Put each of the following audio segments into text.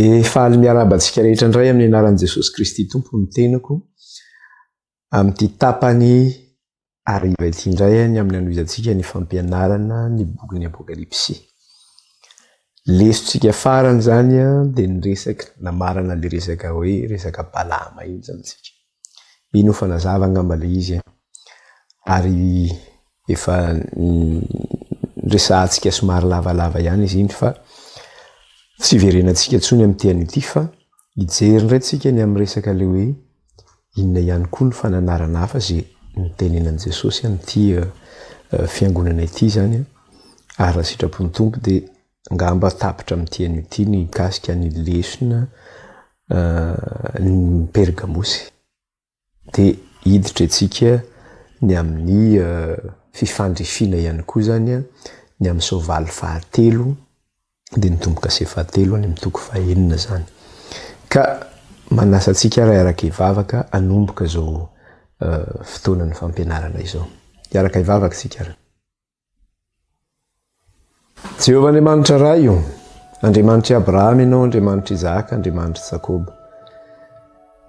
Dia faly miarabantsika rehetra indray amin'ny anaran'i Jesosy Kristy Tompo ny tenako amin'ity tapany ariva ity indray ny amin'ny anoizantsika ny fampianarana ny bokin'ny Apokalipsy. Lesontsika farany zany dia ny resaka namarana le resaka hoe resaka Balama iny zany tsika. Iny ho fanazava angamba le izy ary efa resahantsika somary lavalava ihany izy iny fa tsy verenantsika tsony amin'ity an'ity fa hijery indray tsika ny amin'ny resaka le hoe inona ihany koa ny fananarana hafa zay nitenenan Jesosy amin'ity fiangonana ity zany ary raha sitrapony tompo dia ngamba tapitra amin'ity an'ity ny kasika ny lesona ny Pergamosy dia hiditra antsika ny amin'ny fifandrifina ihany koa zany ny amin'ny soavaly fahatelo dia nitomboka se fahatelo any amin'ny toko fahaenina zany ka manasa antsika araka hivavaka anomboka zao fotoanan'ny fampianarana izao. Iaraka hivavaka tsika. Jehovah Andriamanitra iray io, Andriamanitra Abrahama ianao, Andriamanitra Isaka, Andriamanitra Jakoba.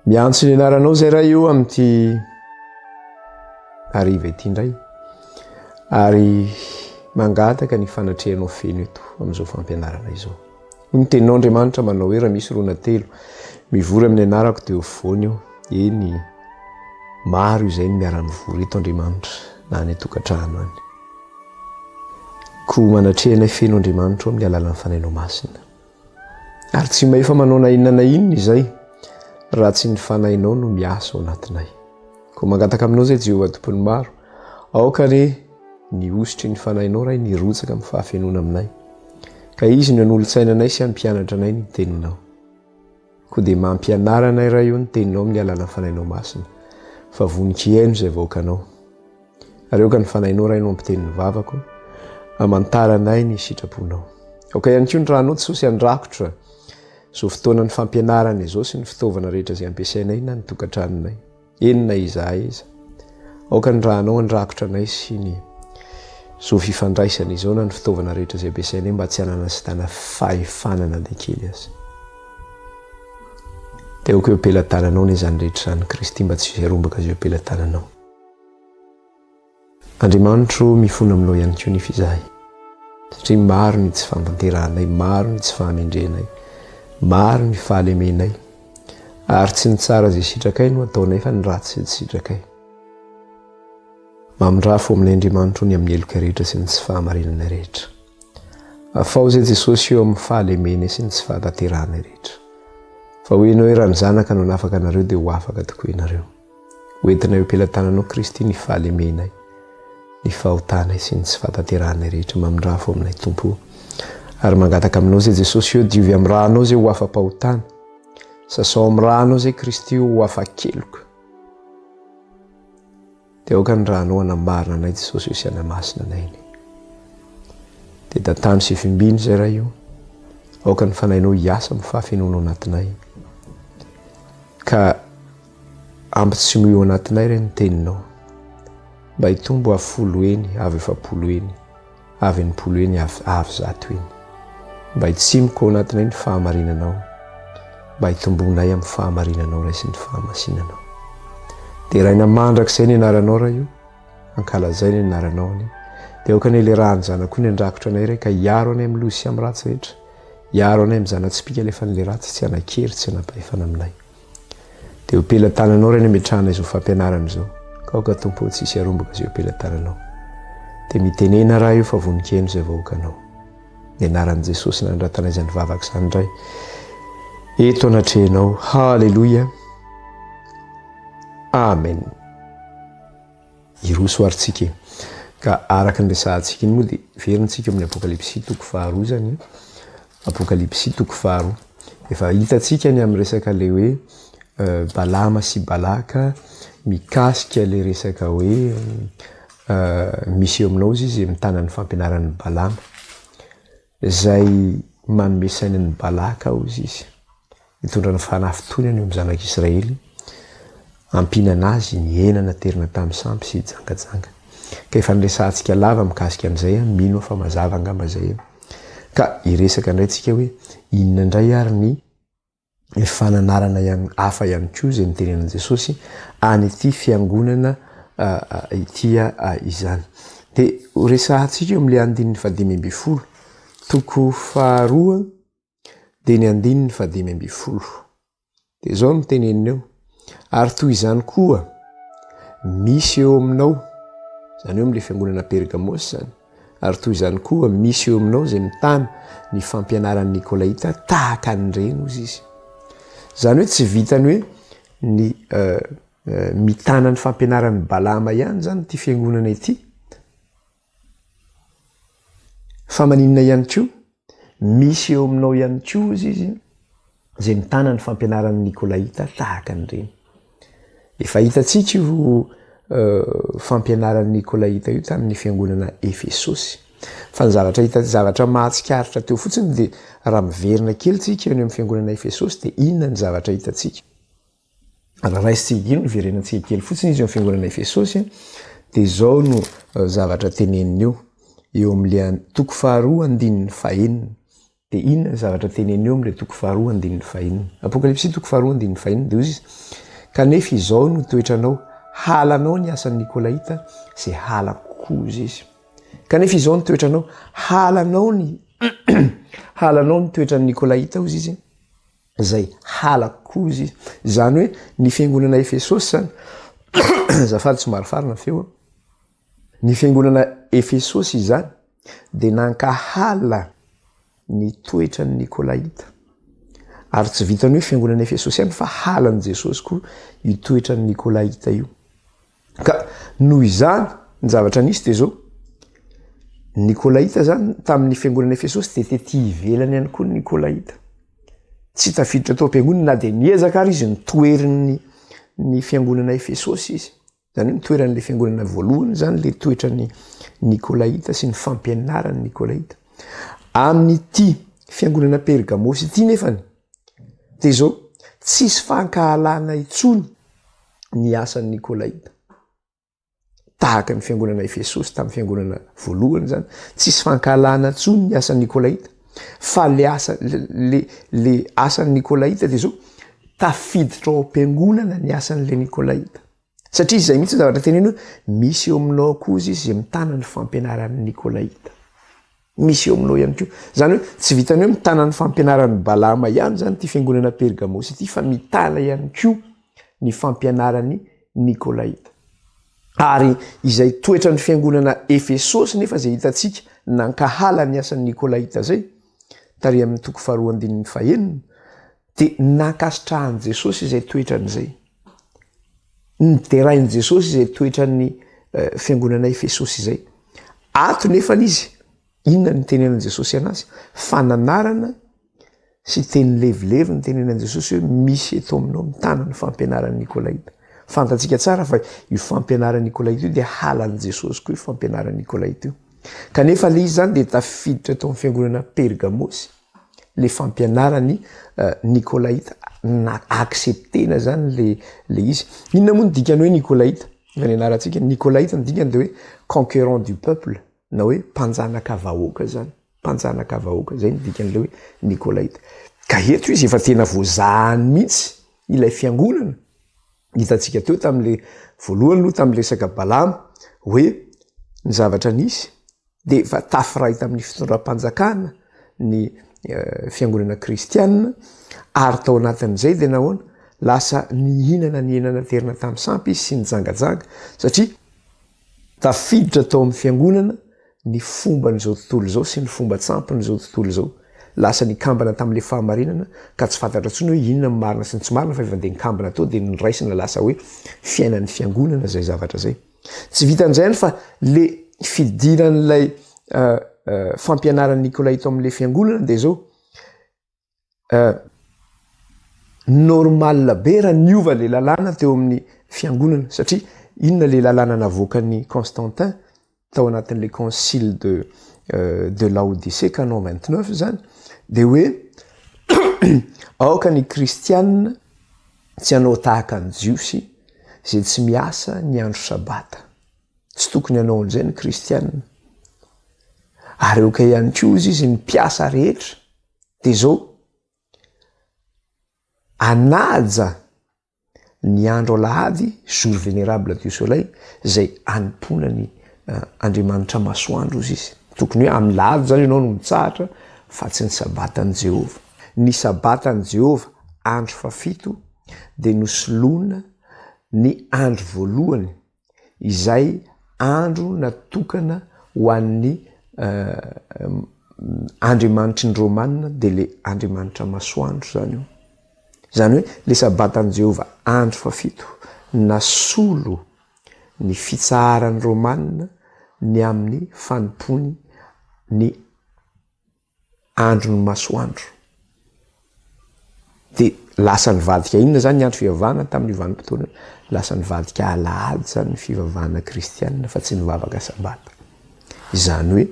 Miantso ny anaranao zay iray io amin'ity ariva ity indray ary mangataka ny fanatrehanao feno eto amin'izao fampianarana izao. Ny teninao Andriamanitra manao hoe raha misy rona telo mivory amin'ny anarako dia ufoana eo. Eny maro izay ny miara-mivory eto Andriamanitra na any tokantrano any. Ko manatrehanay feno Andriamanitra amin'ny alalan'ny fanainao masina. Ary tsy maefa manao na inona na inona izay raha tsy ny fanainao no miasa ao anatinay. Ko mangataka aminao zay Jehovah tompony maro, aoka re ny ositry ny fanainao ray nirotsaka amin'ny fahafenona aminay. Ka izy no anolo-tsainanay sy hampianatra anay ny teninao. Ko dia mampianara anay ray io ny teninao amin'ny alalan'ny fanainao masina. Fa voninkaino izay vaokanao. Ary aoka ny fanainao ray no ampitenin'ny vavako, amantara anay ny sitraponao. Aoka ihany koa ny ranao Jesosy andrakotra so fotoanan'ny fampianarana izao sy ny fitaovana rehetra izay ampiasainay na ny tokantranonay. Enina izahay iza. Aoka ny ranao andrakotra anay sy ny so fifandraisana izao na ny fitaovana rehetra izay ampiasainay mba tsy hanana sy tana fahefanana dia kely azy. Dia aoka eo ampelantananao ny izany rehetra izany Kristy mba tsy hiarombaka azy eo ampelantananao. Andriamanitro mifona aminao ihany koa ny fizahay. Satria maro ny tsy fampanteranay, maro ny tsy fahamendrenay, maro ny fahalemenay. Ary tsy ny tsara izay sitrakay no ataonay fa ny ratsy izay tsy sitrakay. Mamindrafo aminay Andriamanitro ny amin'ny heloka rehetra sy ny tsy fahamarinana rehetra. Afao izay Jesosy eo amin'ny fahalemena sy ny tsy fahatanteranay rehetra. Fa hoenao hoe raha ny zanaka no nafaka anareo dia ho afaka tokoa ianareo. Hoentinay eo ampelantananao Kristy ny fahalemenay, ny fahotanay sy ny tsy fahatanteranay rehetra. Mamindrafo aminay Tompo. Ary mangataka aminao zay Jesosy eo diovy amin'ny ranao zay ho afa-pahotana. Sasao amin'ny ranao zay Kristy ho afa-keloka. Dia aoka ny ranao anamarina anay Jesosy io sy anamasina anay. Dia tantany sy fimbiny zay raha io. Aoka ny fanainao hiasa amin'ny fahafenonao anatinay. Ka ampitsimio anatinay ray ny teninao. Mba hitombo afolo eny, avy efapolo eny, avy enimpolo eny, avy zato eny. Mba hitsimiko anatinay ny fahamarinanao. Mba hitombonay amin'ny fahamarinanao ray sy ny fahamasinanao. Dia raina mandrakizay ny anaranao raha io, ankalazay ny anaranao any. Dia aoka ny elerahany zanako ny andrakotra anay ray ka hiaro anay amin'ny loza sy amin'ny ratsy rehetra. Hiaro anay amin'ny zanatsipika lefa n'le ratsy tsy hanakery tsy hanapahefana aminay. Dia eo ampelantananao ray ny ametrahanay izao fampianarana izao. Ka aoka Tompo tsisy harombaka izay eo ampelantananao. Dia mitenena raha io fa voninkaino izay vahoakanao. Ny anaran'i Jesosy nandratanay izany vavaka izany indray. Eto anatrehanao. Halleluja. Amen. Iroso aritsika. Ka araka ny resahantsika iny moa dia verintsika amin'ny Apokalipsy toko faharoa zany. Apokalipsy toko faharoa. Efa hitantsika ny amin'ny resaka le hoe Balama sy Balaka mikasika le resaka hoe misy eo aminao izy mitana ny fampianaran'ny Balama. Zay manome sainan'ny Balaka ao izy. Mitondra ny fanaftonany eo amin'ny zanak'Israely. Ampina anazy ny enana terina tamin'ny sampy sy jangajanga. Ka efa niresantsika lava mikasika an'izay mino fa mazava angamba zay. Ka iresaka indray tsika hoe inona indray ary ny ny fananarana hafa ihany koa zay nitenenan Jesosy any ity fiangonana itya izany. De resahantsika eo am'le andininy 5:10 toko faharoa de ny andininy 5:10 de zao no teneniny eo: ary toy izany koa misy eo aminao, zany eo am'le fiangonana Pergamos zany, ary toy izany koa misy eo aminao zay mitana ny fampianaran'ny Nikolaita tahaka an'ireny ozy izy. Zany hoe tsy vitany hoe ny mitana ny fampianaran'ny Balama ihany zany ty fiangonana ity, fa maninona ihany koa misy eo aminao ihany koa izy zay mitana ny fampianaran'ny Nikolaita tahaka an'ireny. Efa hitantsika io fampianaran'ny Nikolaita io tamin'ny fiangonana Efesosy. Fa ny zavatra mahatsikaritra teo fotsiny de raha miverina kely tsika eo amin'ny fiangonana Efesosy de inona ny zavatra hitantsika. Raha raisitsika ino verenantsika kely fotsiny izy eo amin'ny fiangonana Efesosy de zao no zavatra teneniny eo am'le toko faharoa andininy 5. De inona ny zavatra teneniny eo am'le toko faharoa andininy 5. Apokalipsy toko faharoa andininy 5 de ozy izy: kanefa izao no toetranao, halanao ny asan'ny Nikolaita zay halako kozy izy. Kanefa izao ny toetranao, halanao ny halanao ny toetran'ny Nikolaita ozy izy zay halako kozy izy. Zany hoe ny fiangonana Efesosy zany zafady somary farina feo, ny fiangonana Efesosy zany de nankahala ny toetran'ny Nikolaita. Ary tsy vitany hoe fiangonana Efesosy ihany fa halan'i Jesosy koa io toetran'ny Nikolaita io. Ka noho izany ny zavatra nisy de zao: Nikolaita zany tamin'ny fiangonana Efesosy de tety ivelany ihany koa ny Nikolaita. Tsy tafiditra tao am-piangonana na de niezaka ary izy nitoerin'ny ny fiangonana Efesosy izy. Zany hoe nitoeran'le fiangonana voalohany zany le toetran'ny Nikolaita sy ny fampianaran'ny Nikolaita. Amin'ity fiangonana Pergamos ity nefany de zao tsisy fankahalana intsony ny asan'ny Nikolaita. Tahaka ny fiangonana Efesosy tamin'ny fiangonana voalohany zany, tsisy fankahalana intsony ny asan'ny Nikolaita, fa le asan'ny Nikolaita de zao tafiditra ao am-piangonana ny asan'le Nikolaita. Satria izay mihitsy zavatra teneny hoe misy eo aminao koa izy zay mitana ny fampianaran'ny Nikolaita. Misy eo aminao ihany koa. Zany hoe tsy vitany hoe mitana ny fampianaran'ny Balama ihany zany ty fiangonana Pergamos ity, fa mitana ihany koa ny fampianaran'ny Nikolaita. Ary izay toetran'ny fiangonana Efesosy nefa zay hitantsika nankahala ny asan'ny Nikolaita zay tary amin'ny toko faharoa andininy 5 de nankasitrahan'i Jesosy izay toetran'izay. Niderahin'i Jesosy izay toetran'ny fiangonana Efesosy izay. Ato nefa izy inona ny tenenan Jesosy anazy? Fananarana sy teny levilevy ny tenenan Jesosy hoe misy eto aminao mitana ny fampianaran'ny Nikolaita. Fantatsika tsara fa io fampianaran'ny Nikolaita io de halan'i Jesosy koa io fampianaran'ny Nikolaita io. Kanefa le izy zany de tafiditra tao amin'ny fiangonana Pergamos le fampianaran'ny Nikolaita, na acceptena zany le izy. Inona moa ny dikany hoe Nikolaita? Efa nianarantsika Nikolaita ny dikany de hoe conquérant du peuple, na hoe mpanjanaka vahoaka zany. Mpanjanaka vahoaka zay ny dikan'le hoe Nikolaita. Ka eto izy efa tena voazahany mihitsy ilay fiangonana. Hitantsika teo tamin'le voalohany aloha tamin'le resaka Balama hoe ny zavatra nisy de efa tafiray tamin'ny fitondram-panjakana ny fiangonana kristianina, ary tao anatin'izay de nahoana lasa nihinana ny enana terina tamin'ny sampy izy sy nijangajanga, satria tafiditra tao amin'ny fiangonana ny fomban'izao tontolo zao sy ny fomba tsampin'izao tontolo zao. Lasa nikambana tamin'le fahamarinana ka tsy fantatra intsony hoe inona ny marina sy ny tsy marina, fa efa de nikambana tao de niraisina lasa hoe fiainan'ny fiangonana zay zavatra zay. Tsy vitan'izay any fa le fidiran'ilay fampianaran'ny Nikolaita amin'le fiangonana de zao normal be raha niova le lalàna teo amin'ny fiangonana, satria inona le lalàna navoakan'ny Constantin tao anatin'le concile de Laodicée canon 29 zany, de hoe aoka ny kristianina tsy hanao tahaka ny jiosy zay tsy miasa ny andro sabata. Tsy tokony hanao an'izay ny kristianina. Ary aoka ihany koa izy ny mpiasa rehetra de zao anaja ny andro alahady jour vénérable du soleil zay anompoana ny andriamanitra masoandro izy izy tokony hoe amin'ny lahady zany ianao no mitsahatra fa tsy ny sabatany Jehova. Ny sabatany Jehova andro fafito dia nosoloana ny andro voalohany izay andro natokana ho an'ny andriamanitry ny Romanina dia le andriamanitra masoandro zany io. Zany hoe le sabatany Jehova andro fafito nasolo ny fitsaharan'ny Romanina ny amin'ny fanompony ny andro ny masoandro. Dia lasa nivadika inona zany ny andro fivavahana tamin'ny vanim-potoana? Lasa nivadika alahady zany ny fivavahana kristianina fa tsy nivavaka sabata. Izany hoe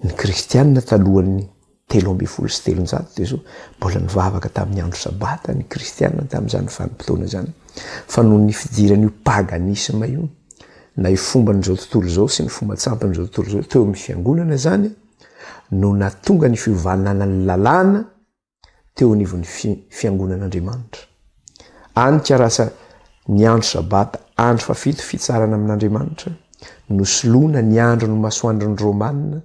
ny kristianina talohan'ny 313 dia zao mbola nivavaka tamin'ny andro sabata ny kristianina tamin'izany vanim-potoana zany. Fa noho ny fidiran'io paganisme io na io fomban'izao tontolo zao sy ny fomba tsampin'izao tontolo zao teo amin'ny fiangonana zany no natonga ny fiovanana ny lalàna teo anivon'ny fiangonan'Andriamanitra. Anika rasa ny andro sabata andro fafito fitsarana amin'Andriamanitra nosoloana ny andro ny masoandro ny Romanina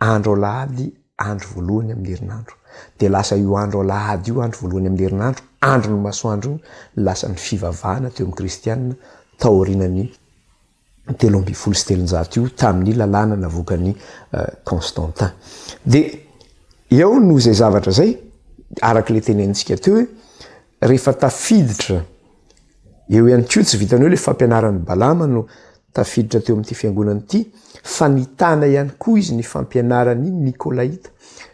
andro alahady andro voalohany amin'ny herinandro. Dia lasa io andro alahady io andro voalohany amin'ny herinandro andro ny masoandro io lasa ny fivavahana teo amin'ny kristianina taorianany 313 io tamin'ny lalàna navokany Constantin. Dia eo no zay zavatra zay arak'le tenentsika teo hoe rehefa tafiditra eo ihany koa tsy vitany hoe le fampianaran'ny Balama no tafiditra teo amin'ity fiangonana ity fa nitana ihany koa izy ny fampianarany Nikolaita.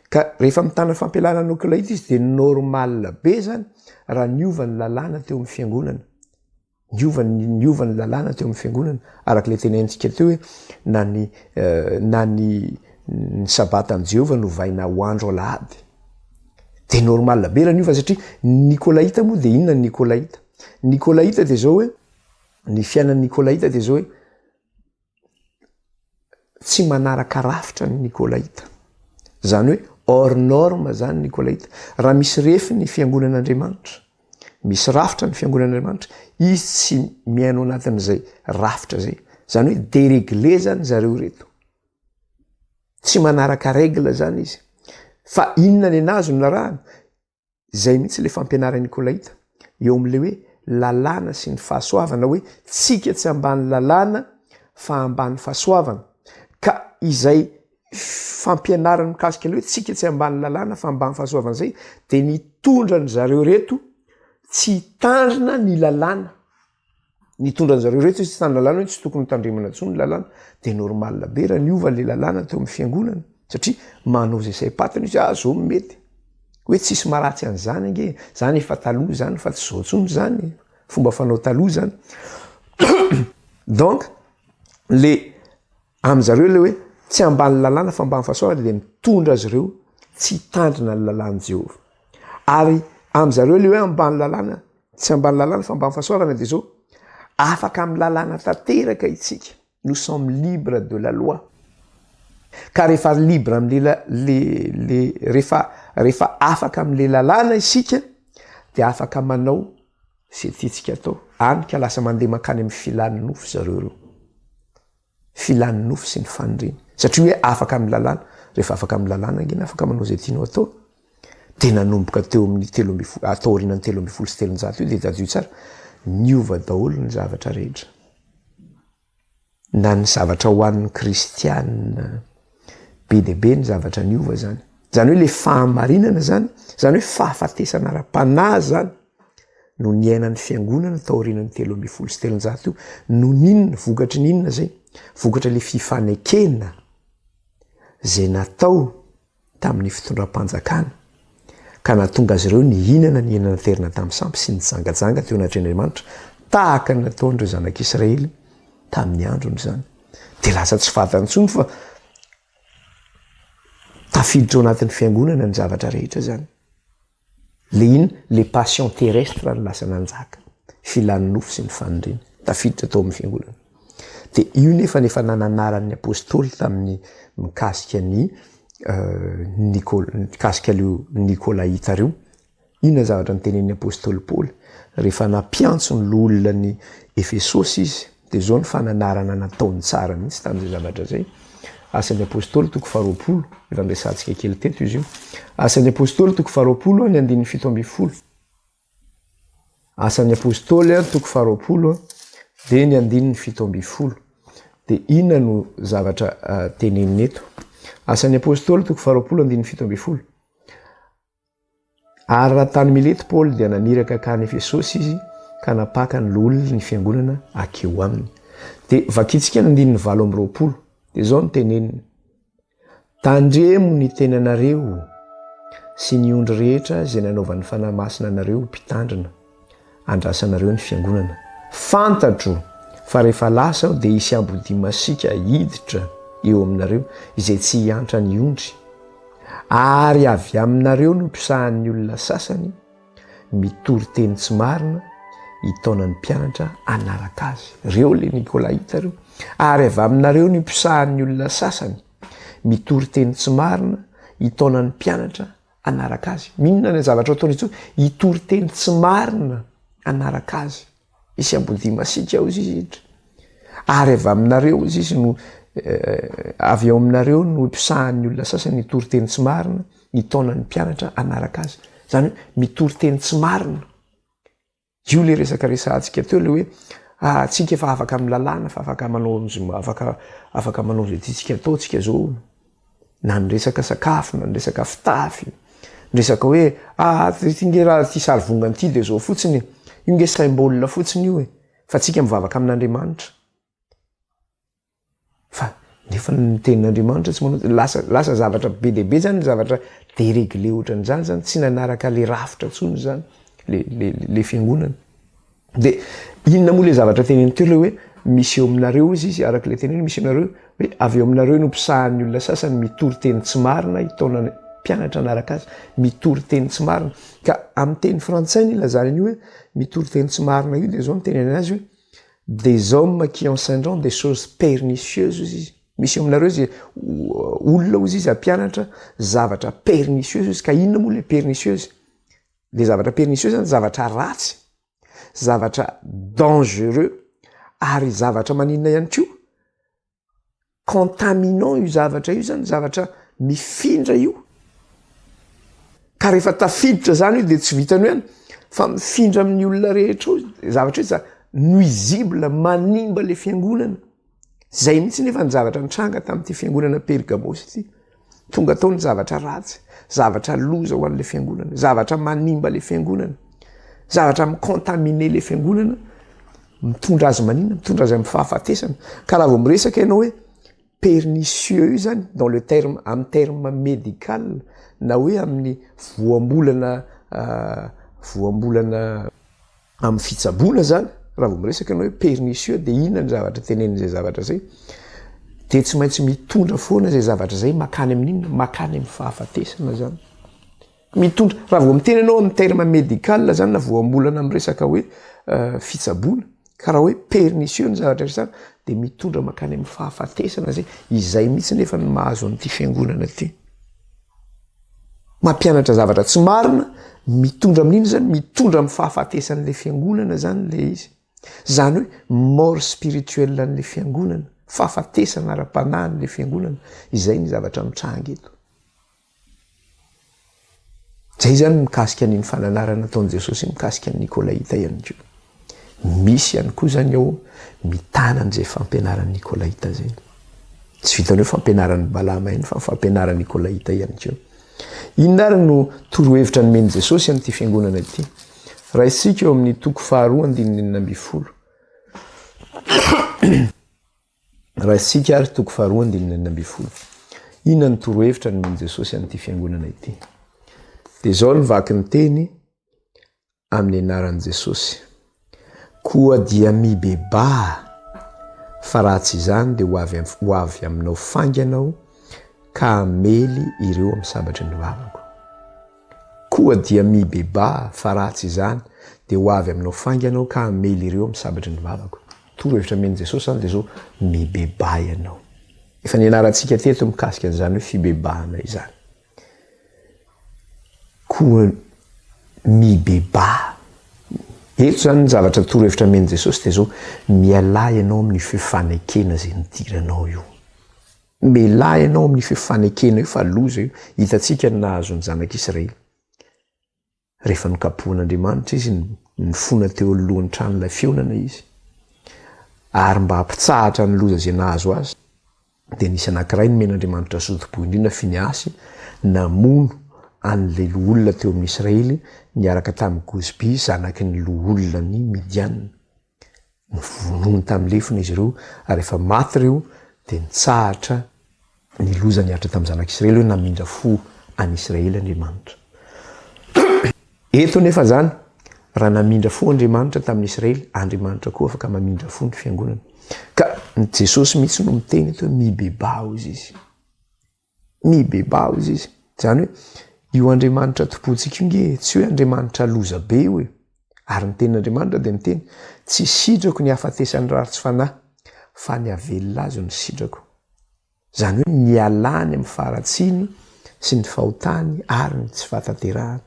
Ka rehefa mitana fampianarany Nikolaita izy dia normal be zany raha niova ny lalàna teo amin'ny fiangonana. Niova ny lalàna teo amin'ny fiangonana arak'le tenentsika teo hoe na ny sabatany Jehova no vaina ho andro alahady. Dia normal be raha niova satria Nikolaita moa dia inona ny Nikolaita? Nikolaita dia zao hoe ny fiainan'ny Nikolaita dia zao hoe tsy manaraka rafitra ny Nikolaita. Zany hoe hors norme zany Nikolaita. Raha misy refy ny fiangonan'Andriamanitra, misy rafitra ny fiangonan'Andriamanitra, izy tsy miaino anatin'izay rafitra zay. Zany hoe déréglé zany zareo reto. Tsy manaraka règle zany izy. Fa inona ny anazy no narahana? Zay mihitsy le fampianarany Nikolaita. Eo amin'le hoe lalàna sy ny fahasoavana hoe tsika tsy ambany lalàna fa ambany fahasoavana. Ka izay fampianarana mikasika le hoe tsika tsy ambany lalàna fa ambany fahasoavana zay dia nitondra ny zareo reto tsy hitandrina ny lalàna. Nitondra ny zareo reto tsy hitandrina lalàna hoe tsy tokony hitandrimana intsony ny lalàna. Dia normal be raha niova le lalàna teo amin'ny fiangonana satria manao zay saim-patiny izy zao mety hoe tsisy maratsy an'izany ange zany efa taloha zany fa tsy zao intsony zany fomba fanao taloha zany. Donc le amin'zareo le hoe tsy ambany lalàna fa ambany fahasoavana dia mitondra azy ireo tsy hitandrina ny lalàna Jehova. Ary amin'zareo le hoe ambany lalàna tsy ambany lalàna fa ambany fahasoavana dia zao afaka amin'ny lalàna tanteraka itsika. Nous sommes libres de la loi. Ka rehefa libre amin'le rehefa afaka amin'le lalàna isika dia afaka manao zay tiantsika atao. Anika lasa mandeha makany amin'ny filan'ny nofo zareo ireo. Filan'ny nofo sy ny faniriana. Satria hoe afaka amin'ny lalàna. Rehefa afaka amin'ny lalàna angeny afaka manao zay tianao atao. Dia nanomboka teo amin'ny taorianany 313 io dia dadio tsara niova daholo ny zavatra rehetra. Na ny zavatra ho an'ny kristianina be dia be ny zavatra niova zany. Zany hoe le fahamarinana zany hoe fahafatesana ara-panahy zany no niainan'ny fiangonana taorianany 313 io. No ninona vokatry ninona zay? Vokatra le fifanekena zay natao tamin'ny fitondram-panjakana ka nahatonga azy ireo nihinana ny henana terina tamin'ny sampy sy nijangajanga teo anatr'Andriamanitra tahaka ny nataon'ireo zanak'Israely tamin'ny androny zany. Dia lasa tsy fantany intsony fa tafiditra ao anatin'ny fiangonana ny zavatra rehetra zany. Le ino? Le passion terrestre ny lasa nanjaka. Filan'ny nofo sy ny faniriana tafiditra tao amin'ny fiangonana. Dia io nefa nananaran'ny apôstôly tamin'ny mikasika ny mikasika leo Nikolaita reo inona zavatra nytenen'ny apôstôly Paoly rehefa nampiantsony loolona ny Efesosy izy dia zao ny fananarana nataony tsara mihitsy tamin'izay zavatra zay. Asan'ny apôstôly toko 20 efa nresantsika kely teto izy io. Asan'ny apôstôly toko 20 ny 17. Asan'ny apôstôly toko 20 dia ny 17. Dia inona no zavatra teneniny eto? Asan'ny apôstôly toko 20 17. Ary raha tany Milety Paoly dia naniraka kany Efesosy izy ka napaka ny loolona ny fiangonana akeo aminy. Dia vakitsika ny 19. Dia zao ny teneniny: tandremo ny tenanareo sy ny ondry rehetra izay nanaovan'ny fanahy masina anareo mpitandrina andrasanareo ny fiangonana. Fantatro fa rehefa lasa aho dia hisy ambody masika hiditra eo aminareo izay tsy hiantra ny ondry, ary avy aminareo no mpisahan'ny olona sasany mitory teny tsy marina hitaonany mpianatra anaraka azy. Reo le Nikolaita reo. Ary avy aminareo no mpisahan'ny olona sasany mitory teny tsy marina hitaonany mpianatra anaraka azy. Minona ny zavatra ataony itsy? Hitory teny tsy marina anaraka azy. Isy ambody masika ao izy hiditra. Ary avy aminareo izy no avy eo aminareo no mpisahan'ny olona sasany mitory teny tsy marina hitaonany mpianatra anaraka azy. Zany hoe mitory teny tsy marina. Io le resaka resantsika teo le hoe tsika efa afaka amin'ny lalàna fa afaka manao zay tiantsika ataontsika zao, na ny resaka sakafo, na ny resaka fitafy, ny resaka hoe tinge raha ty sarivongany ity dia zao fotsiny, io nge symbole fotsiny io fa tsika mivavaka amin'Andriamanitra. Fa nefa ny tenin'Andriamanitra tsy manao, lasa zavatra be dehibe zany, zavatra déréglé ohatran'izany zany, tsy nanaraka le rafitra tsony zany le fiangonana. Dia inona moa le zavatra teneny teo le hoe misy eo aminareo izy araka le teneny misy aminareo hoe avy eo aminareo no mpisahan'ny olona sasany mitory teny tsy marina hitaonany mpianatra anaraka azy. Mitory teny tsy marina. Ka amin'ny teny frantsay ny ilazana io hoe mitory teny tsy marina io dia zao ny teneny azy hoe des hommes qui enseignent des choses pernicieuses izy. Misy eo aminareo izy olona ozy izy ampianatra zavatra pernicieuses izy. Ka inona moa le pernicieuses? Le zavatra pernicieux zany zavatra ratsy, zavatra dangereux, ary zavatra maninona ihany koa contaminant. Io zavatra io zany zavatra mifindra io. Ka rehefa tafiditra zany io dia tsy vitany ihany fa mifindra amin'ny olona rehetra io. Zavatra io nuisible, manimba le fiangonana. Zay mihitsy nefa ny zavatra nitranga tamin'ity fiangonana Pergamos ity. Tonga tao ny zavatra ratsy, zavatra loza ho an'le fiangonana, zavatra manimba le fiangonana, zavatra micontaminer le fiangonana, mitondra azy maninona, mitondra azy amin'ny fahafatesana. Ka raha vao miresaka ianao hoe pernicieux io zany dans le terme, amin'ny terme médical, na hoe amin'ny voambolana amin'ny fitsaboana zany, raha vao miresaka ianao hoe pernicieux dia inona ny zavatra tenen'izay zavatra zay? Dia tsy maintsy mitondra foana zay zavatra zay makany amin'inona, makany amin'ny fahafatesana zany. Mitondra, raha vao miteny ianao amin'ny terme médical zany na voambolana amin'ny resaka hoe fitsaboana, ka raha hoe pernicieux ny zavatra resana dia mitondra makany amin'ny fahafatesana zay. Izay mihitsy nefa ny mahazo an'ity fiangonana ity. Mampianatra zavatra tsy marina, mitondra amin'inona zany? Mitondra amin'ny fahafatesan'le fiangonana zany le izy. Zany hoe mort spirituel an'le fiangonana, fahafatesana ara-panahin'le fiangonana. Izay ny zavatra mitranga eto. Zay zany mikasika an'iny fananarana nataon'i Jesosy mikasika an'i Nikolaita ihany koa. Misy ihany koa zany ao mitana an'izay fampianaran'i Nikolaita zay. Tsy vitany hoe fampianaran'ny Balama ihany fa fampianaran'i Nikolaita ihany koa. Inona ary no torohevitra nomeny Jesosy amin'ity fiangonana ity? Raha isika eo amin'ny toko 2:9. Raha isika ary toko 2:9. Inona ny torohevitra nomeny Jesosy amin'ity fiangonana ity? Dia zao ny vaky ny teny amin'ny anaran'i Jesosy: koa dia mibeba, fa raha tsy izany dia ho avy aminao fanganao ka amely ireo amin'ny sabatry ny vavako. Koa dia mibeba, fa raha tsy izany dia ho avy aminao fanganao ka amely ireo amin'ny sabatry ny vavako. Torohevitra men'i Jesosy zany dia zao: mibeba ianao. Efa nianarantsika teto mikasika an'izany hoe fibebahana izany. Koa mibeba. Eto zany ny zavatra torohevitra meny Jesosy dia zao: mialay ianao amin'ny fifanekena zay nidiranao io. Mialay ianao amin'ny fifanekena io fa loza io. Hitantsika ny nahazony zanak'Israely rehefa nokapohan'Andriamanitra izy nifona teo alohan'ny tranon'ilay fionana izy, ary mba hampitsahatra ny loza zay nahazo azy dia nisy anankiray nomen'Andriamanitra sotoboy indrindra Finiasy namono an'ilay loholona teo amin'ny Israely niaraka tamin'ny Gozbi zanaky ny loholona ny Midianina. Nivonony tamin'ny lefona izy ireo, ary rehefa maty ireo dia nitsahatra ny loza niaratra tamin'ny zanak'Israely hoe namindra fo any Israely Andriamanitra. Eto nefa zany, raha namindra fo Andriamanitra tamin'ny Israely, Andriamanitra koa afaka mamindra fo ny fiangonana. Ka Jesosy mihitsy no miteny eto hoe mibebao izy izy. Mibebao izy izy. Zany hoe io Andriamanitra tompontsika inge tsy hoe Andriamanitra loza be io e. Ary ny tenin'Andriamanitra dia miteny: tsy sitrako ny hafatesany raha tsy fanahy, fa ny havelona azy ny sitrako. Zany hoe mialany amin'ny faharatsiny sy ny fahotany ary ny tsy fahatanterahany.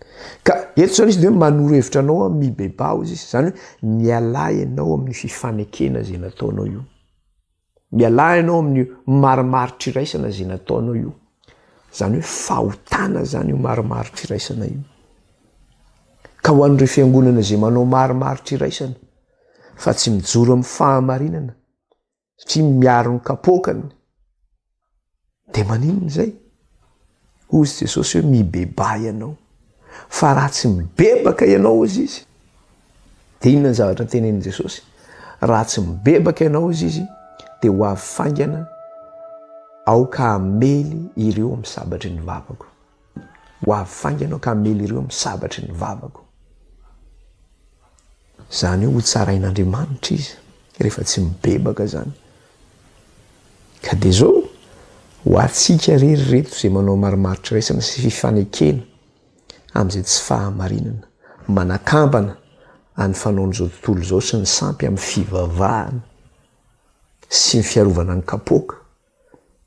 Ka eto zany izy dia manoro hevitra anao mibebao izy. Zany hoe mialay ianao amin'ny fifanekena zay nataonao io. Mialay ianao amin'ny marimaritra iraisana zay nataonao io. Zany hoe fahotana zany io marimaritra iraisana io. Ka ho an'ireo fiangonana zay manao marimaritra iraisana fa tsy mijoro amin'ny fahamarinana, tsy miaro ny kapokany, dia maninona zay? Hozy Jesosy hoe mibeba ianao. Fa raha tsy mibebaka ianao izy izy, dia inona ny zavatra tenenin Jesosy? Raha tsy mibebaka ianao izy izy dia ho avy faingana aoka hamely ireo amin'ny sabatry ny vavako. Ho avy faingana aoka hamely ireo amin'ny sabatry ny vavako. Zany hoe ho tsarain'Andriamanitra izy rehefa tsy mibebaka zany. Ka dia zao ho atsika rery reto zay manao marimaritra iraisana sy fifanekena amin'izay tsy fahamarinana, manakambana any fanaon'izao tontolo izao sy ny sampy amin'ny fivavahana sy ny fiarovana ny kapoka,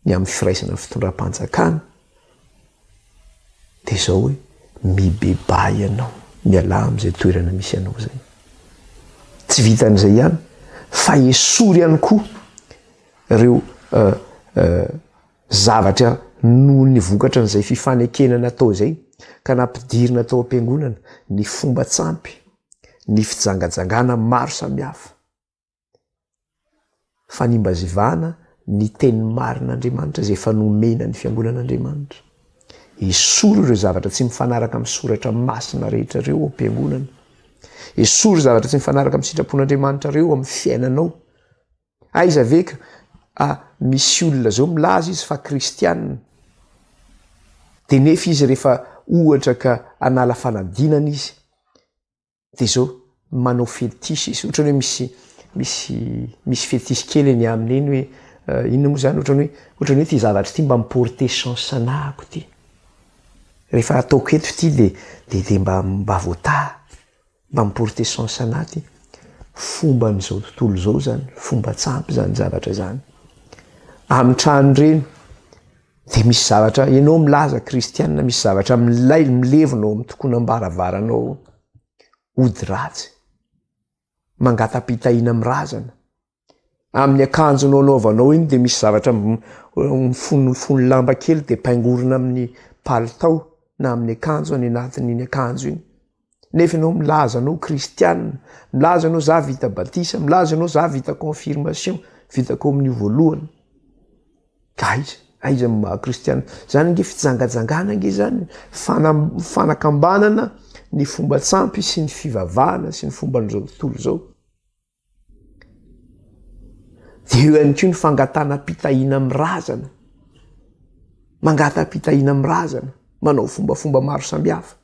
ny amin'ny firaisana fitondram-panjakana, dia zao hoe mibeba ianao, miala amin'izay toerana misy ianao zay. Tsy vitan'izay ihany, fa esory ihany koa ireo zavatra noho ny vokatra n'izay fifanekena natao zay ka nampidirina tao am-piangonana, ny fomba tsampy, ny fijangajangana maro samihafa, fanimbazivana ny teny marin'Andriamanitra zay efa nomena ny fiangonan'Andriamanitra. Esory ireo zavatra tsy mifanaraka amin'ny soratra masina rehetra ireo ao am-piangonana. Esory zavatra tsy mifanaraka amin'ny sitrapon'Andriamanitra ireo amin'ny fiainanao. Aiza ve ka misy olona zao milaza izy fa kristianina, dia nefa izy rehefa ohatra ka hanala fanadinana izy dia zao manao fetisy izy, ohatrany hoe misy fetisy kely ny aminy eny hoe inona moa zany, ohatrany hoe ty zavatra ty mba miporte chance anahako ty, rehefa ataoko eto ty dia mba voata, mba miporte chance anahy ty. Fomba n'izao tontolo zao zany, fomba tsampy zany zavatra zany. Amin'ny trano reny dia misy zavatra, ianao milaza kristianina, misy zavatra milevonao amin'ny tokonam-baravaranao, ody ratsy, mangatapitahiana amin'ny razana. Amin'ny akanjonao anaovanao iny dia misy zavatra mifono lamba kely dia paingorina amin'ny palitao na amin'ny akanjo any anatin'iny akanjo iny. Nefa ianao milaza anao kristianina, milaza anao za vita batisa, milaza anao za vita confirmation, vita communion voalohany. Ka aiza maha kristianina zany nge fijangajangana nge zany, fanakambanana ny fomba tsampy sy ny fivavahana sy ny fomba n'izao tontolo zao. Dia eo ihany koa ny fangatana-pitahiana amin'ny razana, mangata-pitahiana amin'ny razana, manao fombafomba maro samihafa.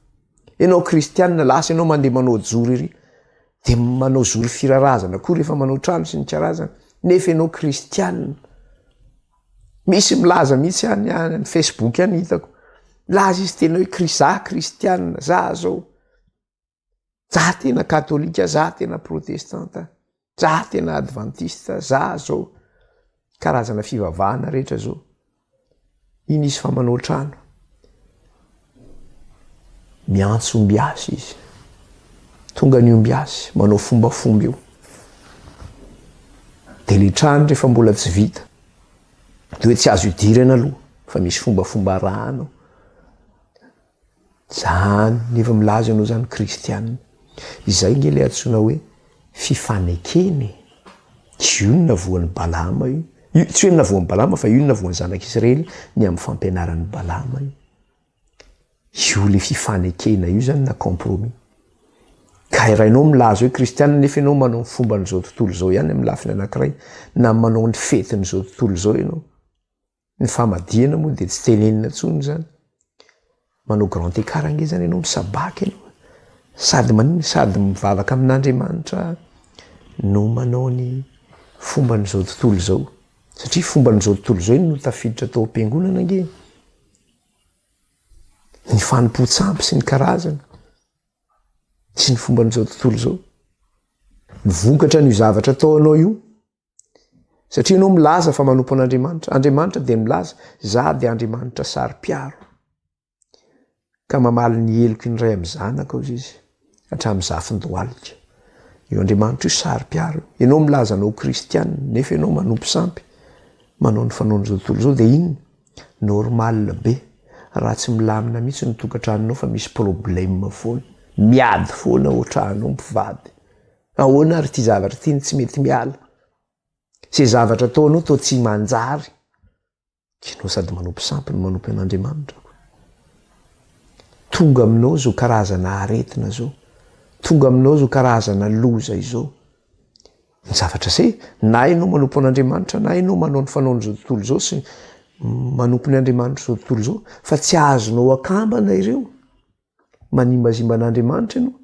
Ianao kristianina, lasa ianao mandeha manao jory iry, dia manao jory firarazana koa rehefa manao trano sy ny karazana, nefa ianao kristianina. Misy milaza mihitsy any Facebook any hitako, laza izy tena hoe za kristianina, za zao, za tena katolika, za tena protestanta, za tena adventista, za zao, karazana fivavahana rehetra zao. Iny izy fa manao trano, miantso mbiasy izy, tonga ny omby azy manao fombafomba io de le trano rehefa mbola tsy vita de hoe tsy azo idirana aloha fa misy fombafomba rano zany nefa milaza ianao zany kristianina izay nge le antsoina hoe fifanekeny io navoan'ny balama io tsy hoe navoan'ny balama fa io navoan'ny zanak'Israely ny amin'ny fampianaran'ny balama io le fifanekena io zany na compromis ka rahainao milaza hoe kristianina nefa ianao manao fomba n'izao tontolo zao ihany amin'ny lafiny anankiray na manao ny fetin'izao tontolo zao ianao ny famadiana moa de tsy tenenina tsony zany manao grand écart ange zany ianao misabaky ianao sady maniny sady mivavaka amin'Andriamanitra no manao ny fomba n'izao tontolo zao satria fomba n'izao tontolo zao iny no tafiditra tao am-piangonana ange ny fanompo-tsampy sy ny karazana sy ny fomba n'izao tontolo zao vokatra ny zavatra tao anao io satria ianao milaza fa manompo an'Andriamanitra de milaza za de Andriamanitra sary-piaro ka mamaly ny eloko ny ray amin'ny zanaka ao izy hatramin'ny zafin-doalika io Andriamanitra io sary-piaro ianao milaza anao kristianina nefa ianao manompo sampy manao ny fanaon'izao tontolo zao de iny normal be raha tsy milamina mihitsy ny tokantranonao fa misy problème foana miady foana ohatranao mpivady ahoana ary ty zavatra ty tsy mety miala se zavatra ataonao to tsy manjary kinao sady manompo sampy no manompo an'Andriamanitra tonga aminao zao karazana aretina zao tonga aminao zao karazana loza izao ny zavatra se na ianao manompo an'Andriamanitra na ianao manao ny fanaon'izao tontolo zao sy manompo ny Andriamanitra zao tontolo zao fa tsy azonao akambana ireo manimbazimba an'Andriamanitra ianao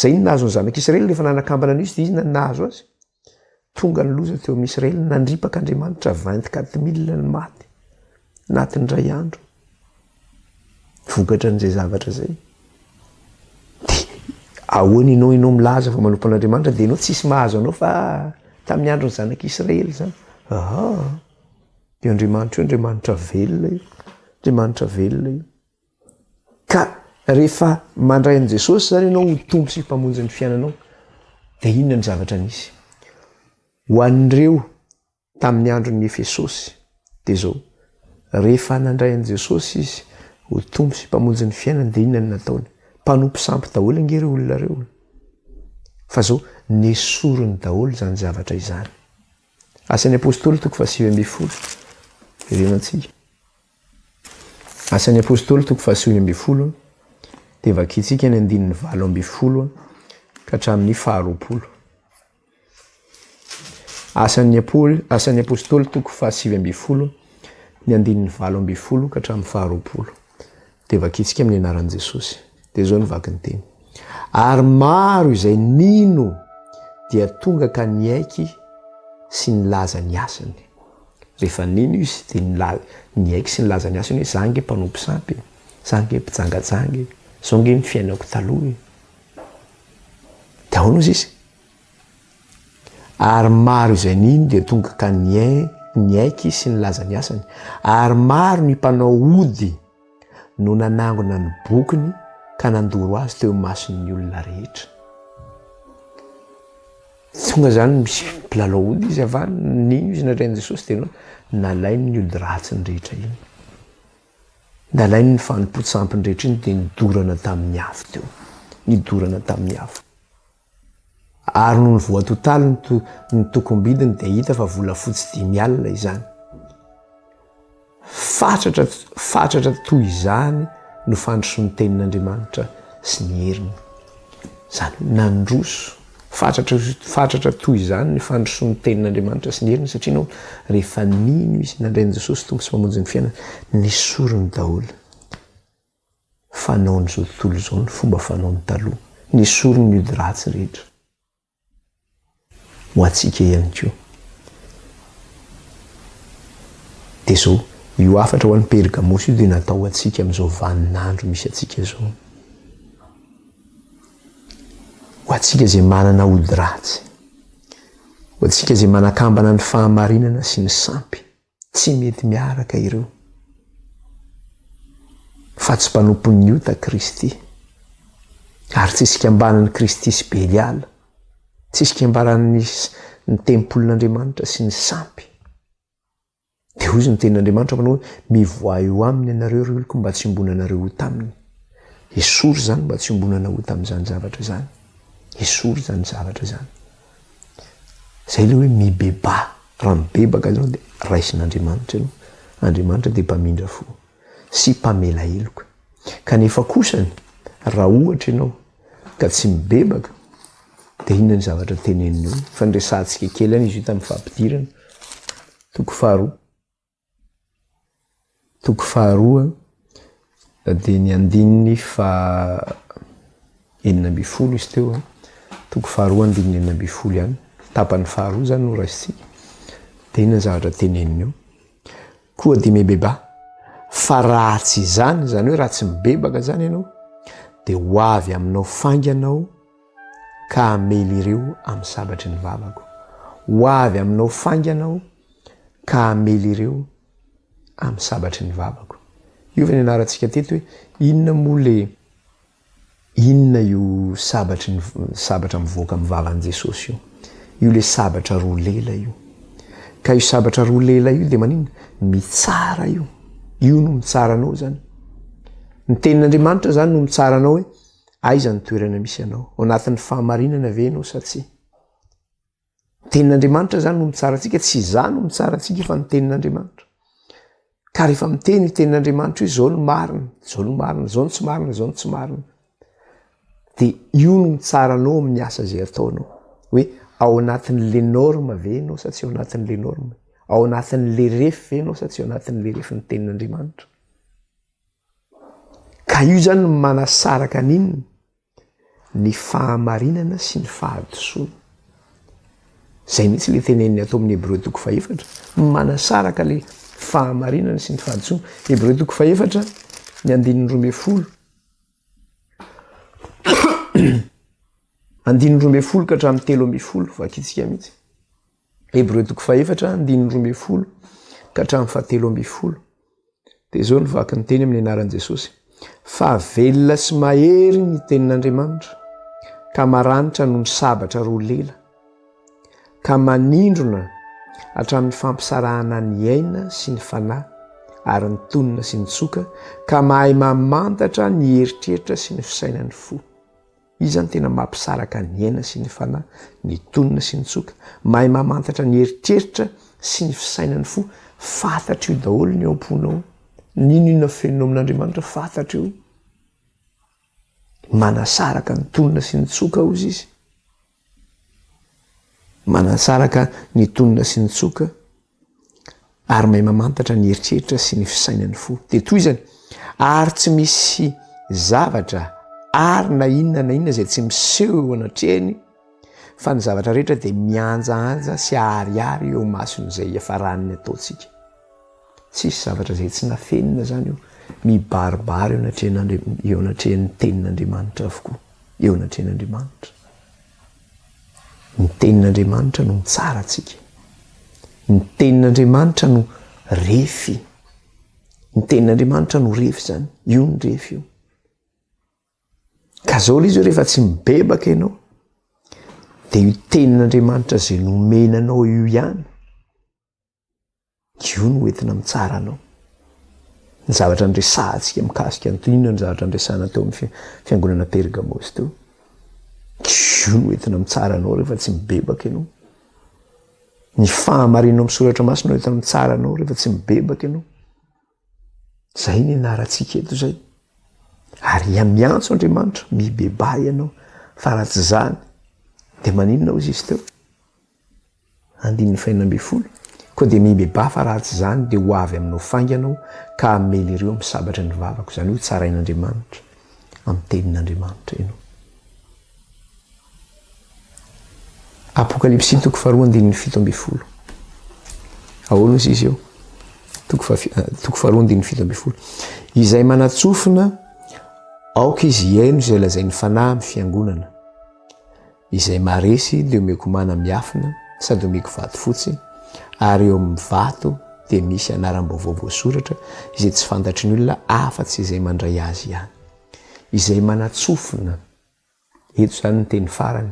zay ny nahazo ny zanak'Israely rehefa nanakambana an'izy de izy nahazo azy tonga ny loza teo amin'ny Israely nandripaka Andriamanitra 24 000 ny maty anatin'ny ray andro vokatra n'izay zavatra zay de ahoana ianao milaza fa manompo an'Andriamanitra de ianao tsisy mahazo anao fa tamin'ny andro ny zanak'Israely zany de Andriamanitra velona io Andriamanitra velona io ka rehefa mandray an' Jesosy zany ianao ho tompo sy mpamonjy ny fiainanao de inona ny zavatra nisy ho an'ireo tamin'ny andron'ny Efesosy de zao rehefa nandray an' Jesosy izy ho tompo sy mpamonjy ny fiainany de inona ny nataony mpanompo sampy daholo ange reo olona reo fa zao nesorony daholo zany zavatra izany asan'ny apôstôly 9:10 irenantsika asan'ny apôstôly 9:10 de vakitsika ny 9:20 ka hatramin'ny 20 asan'ny apôstôly 9:10 ny 9:20 ka hatramin'ny 20 de vakitsika amin'ny anaran'i Jesosy de zao ny vaky ny teny ary maro izay nino dia tonga ka niaiky sy nilaza ny asany rehefa nino izy de niaiky sy nilaza ny asany hoe za nge mpanompo sampy za nge mpijangajangy zao nge ny fiainako taloha de ahoana izy izy ary maro izay nino dia tonga ka niaiky sy nilaza ny asany ary maro ny mpanao ody no nanangona ny bokiny ka nandoro azy teo mason'ny olona rehetra tonga zany misy mpilalao ody izy avany nino izy natrain'i Jesosy de nalainy ny ody ratsy ny rehetra iny nalainy ny fanompo-tsampy ny rehetra iny de nidorana tamin'ny afo teo nidorana tamin'ny afo ary no ny voatotaly ny tokombidiny de hita fa volafotsy 5,000 izany fatratra toy izany no fandroso ny tenin'Andriamanitra sy ny heriny zany nandroso fatratra toy izany ny fandroso ny tenin'Andriamanitra sy ny heriny satria nao rehefa nino izy nandrain'i Jesosy tompo sy mpamonjy ny fiainana nisorony daholo fanaon'izao tontolo zao ny fomba fanaony taloha nisorony ny ody ratsy rehetra ho atsika ihany koa de zao io afatra ho an'ny Pergamosy io de natao atsika amin'izao vaninandro misy atsika zao ho atsika zay manana ody ratsy ho atsika zay manakambana ny fahamarinana sy ny sampy tsy mety miaraka ireo fa tsy mpanompon'ny ota Kristy ary tsisy kiambanany Kristy sy Beliala, tsisy kiambanany ny tempolin'Andriamanitra sy ny sampy. Dia hozy ny tenin'Andriamanitra manao hoe mivoa eo aminy ianareo ry oloko mba tsy ombonanareo ho taminy. Esory zany mba tsy ombonana ho tamin'izany zavatra zany. Esory zany zavatra zany. Zay le hoe mibeba, raha mibebaka ianao dia raisin'Andriamanitra ianao. Andriamanitra dia mpamindra fo sy mpamela heloka. Kanefa kosany raha ohatra ianao ka tsy mibebaka dia inona ny zavatra teneniny io? Fa niresantsika kely any izy io tamin'ny fampidirana. Toko faharoa dia ny andininy enina amby folo izy teo. Toko faharoa andininy enina amby folo ihany. Tapany faharoa zany no raisitsika. Dia inona ny zavatra teneniny io? Koa dia mibeba. Fa raha tsy izany, zany hoe raha tsy mibebaka zany ianao, dia ho avy aminao fanganao ka hamely ireo amin'ny sabatry ny vavako. Ho avy aminao fanganao ka hamely ireo amin'ny sabatry ny vavako. Io fa nianarantsika teto hoe inona io sabatra mivoaka amin'ny vavan'i Jesosy io. Io le sabatra roa lela io. Ka io sabatra roa lela io dia maninona? Mitsara io. Io no mitsara anao zany. Ny tenin'Andriamanitra zany no mitsara anao hoe aiza ny toerana misy anao. Ao anatin'ny fahamarinana ve ianao sa tsy? Ny tenin'Andriamanitra zany no mitsara antsika, tsy izany no mitsara antsika fa ny tenin'Andriamanitra. Ka rehefa miteny io tenin'Andriamanitra io, zao no marina, zao no marina, zao no tsy marina, zao no tsy marina. Dia io no mitsara anao amin'ny asa izay ataonao. Hoe ao anatin'le norme ve ianao sa tsy ao anatin'le norme? Ao anatin'le refy ve ianao sa tsy ao anatin'le refy ny tenin'Andriamanitra? Ka io zany manasaraka n'inona? Ny fahamarinana sy ny fahadisoana. Zay mihitsy le teneniny atao amin'ny Hébreu toko faefatra. Manasaraka le fahamarinana sy ny fahadisoana. Hébreu toko faefatra ny andininy 12. Andininy 12 ka hatramin'ny 13 vakitsika mihitsy. Hébreu toko faefatra andininy 12 ka hatramin'ny 13. Dia zao ny vaky ny teny amin'ny anaran'i Jesosy. Fa velona sy mahery ny tenin'Andriamanitra ka maranitra noho ny sabatra roa lela, ka manindrona hatramin'ny fampisarahana ny aina sy ny fanahy ary ny tonina sy ny tsoka, ka mahay mamantatra ny heritreritra sy ny fisainan'ny fo. Izy zany tena mampisaraka ny aina sy ny fanahy, ny tonina sy ny tsoka, mahay mamantatra ny heritreritra sy ny fisainan'ny fo. Fantatra io daholo ny ao am-ponao. N'inona fenonao amin'Andriamanitra fantatra io. Manasaraka ny tonina sy ny tsoka ozy izy. Manasaraka ny tonina sy ny tsoka ary mahay mamantatra ny heritreritra sy ny fisainan'ny fo. Dia toy izany, ary tsy misy zavatra ary na inona izay tsy miseho eo anatrehany, fa ny zavatra rehetra dia mianjaanja sy ahariary eo mason'izay efaraniny ataontsika. Tsisy zavatra izay tsy nafenina zany io, mibaribary eo anatrehan'ny tenin'Andriamanitra avokoa, eo anatrehan'Andriamanitra. Ny tenin'Andriamanitra no mitsara antsika. Ny tenin'Andriamanitra no refy. Ny tenin'Andriamanitra no refy zany. Io ny refy io. Ka zao le izy rehefa tsy mibebaka ianao, dia io tenin'Andriamanitra izay nomenanao io ihany, io no entina mitsara anao. Ny zavatra niresahantsika mikasika inona ny zavatra niresahana teo amin'ny fiangonana Pergamos teo. Io no entina mitsara anao rehefa tsy mibebaka ianao. Ny fahamarinao amin'ny soratra masina entina mitsara anao rehefa tsy mibebaka ianao. Zay ny anarantsika eto zay. Ary miantso Andriamanitra mibeba ianao, fa raha tsy zany dia maninona ozy izy teo? Andininy 12. Koa dia mibeba fa raha tsy zany dia ho avy aminao fanganao ka hamely ireo amin'ny sabatry ny vavako. Zany hoe tsarain'Andriamanitra amin'ny tenin'Andriamanitra ianao. Apokalipsy toko 4:7. Ahoana ozy izy eo? Toko 4:7. Izay manatsofina aoka izy iaino izay lazain'ny fanahy amin'ny fiangonana, izay maresy dia omeko mana miafina sady omeko vato fotsy, ary eo amin'ny vato dia misy anaram-baovao voasoratra izay tsy fantatry ny olona afa-tsy izay mandray azy ihany. Izay manatsofina eto zany ny teny farany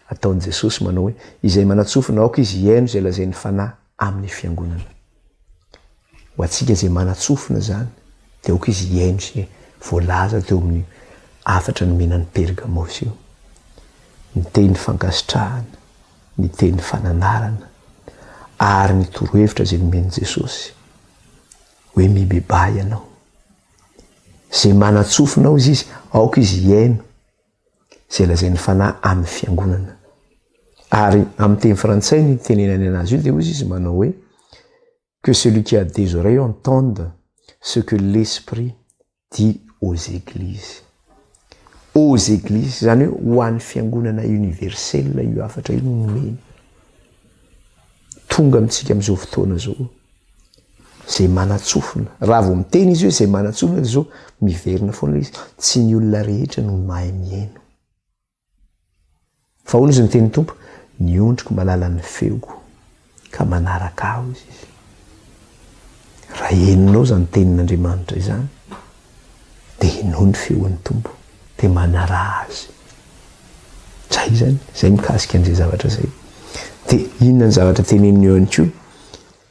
ataon'i Jesosy manao hoe izay manatsofina aoka izy hiaino zay lazainy fanahy amin'ny fiangonana. Ho antsika zay manatsofina zany dia aoka izy hiaino zay voalaza teo amin'ny afatra ny menan'ny Pergamos io. Ny teny fankasitrahana, ny teny fananarana ary ny torohevitra zay nomeny Jesosy hoe mibeba ianao. Zay manatsofina ao izy aoka izy hiaino zay lazainy fanahy amin'ny fiangonana. Ary amin'ny teny frantsay ny tenenany anazy io dia hozy izy manao hoe que celui qui a des oreilles entende ce que l'esprit dit aux églises. Aux églises zany hoe ho an'ny fiangonana universelle io afatra io nomeny. Tonga amintsika amin'izao fotoana zao zay manatsofina, raha vao miteny izy hoe zay manatsofina zao miverina foana izy, tsy ny olona rehetra no mahay mihaino. Fa hono izy ny teny Tompo, ny ondriko malala ny feoko ka manaraka aho izy. Raha heninao zany tenin'Andriamanitra izany dia henao ny feon'ny Tompo dia manara azy. Zay zany, zay mikasika an'izay zavatra zay. Dia inona ny zavatra teneniny eo ihany koa?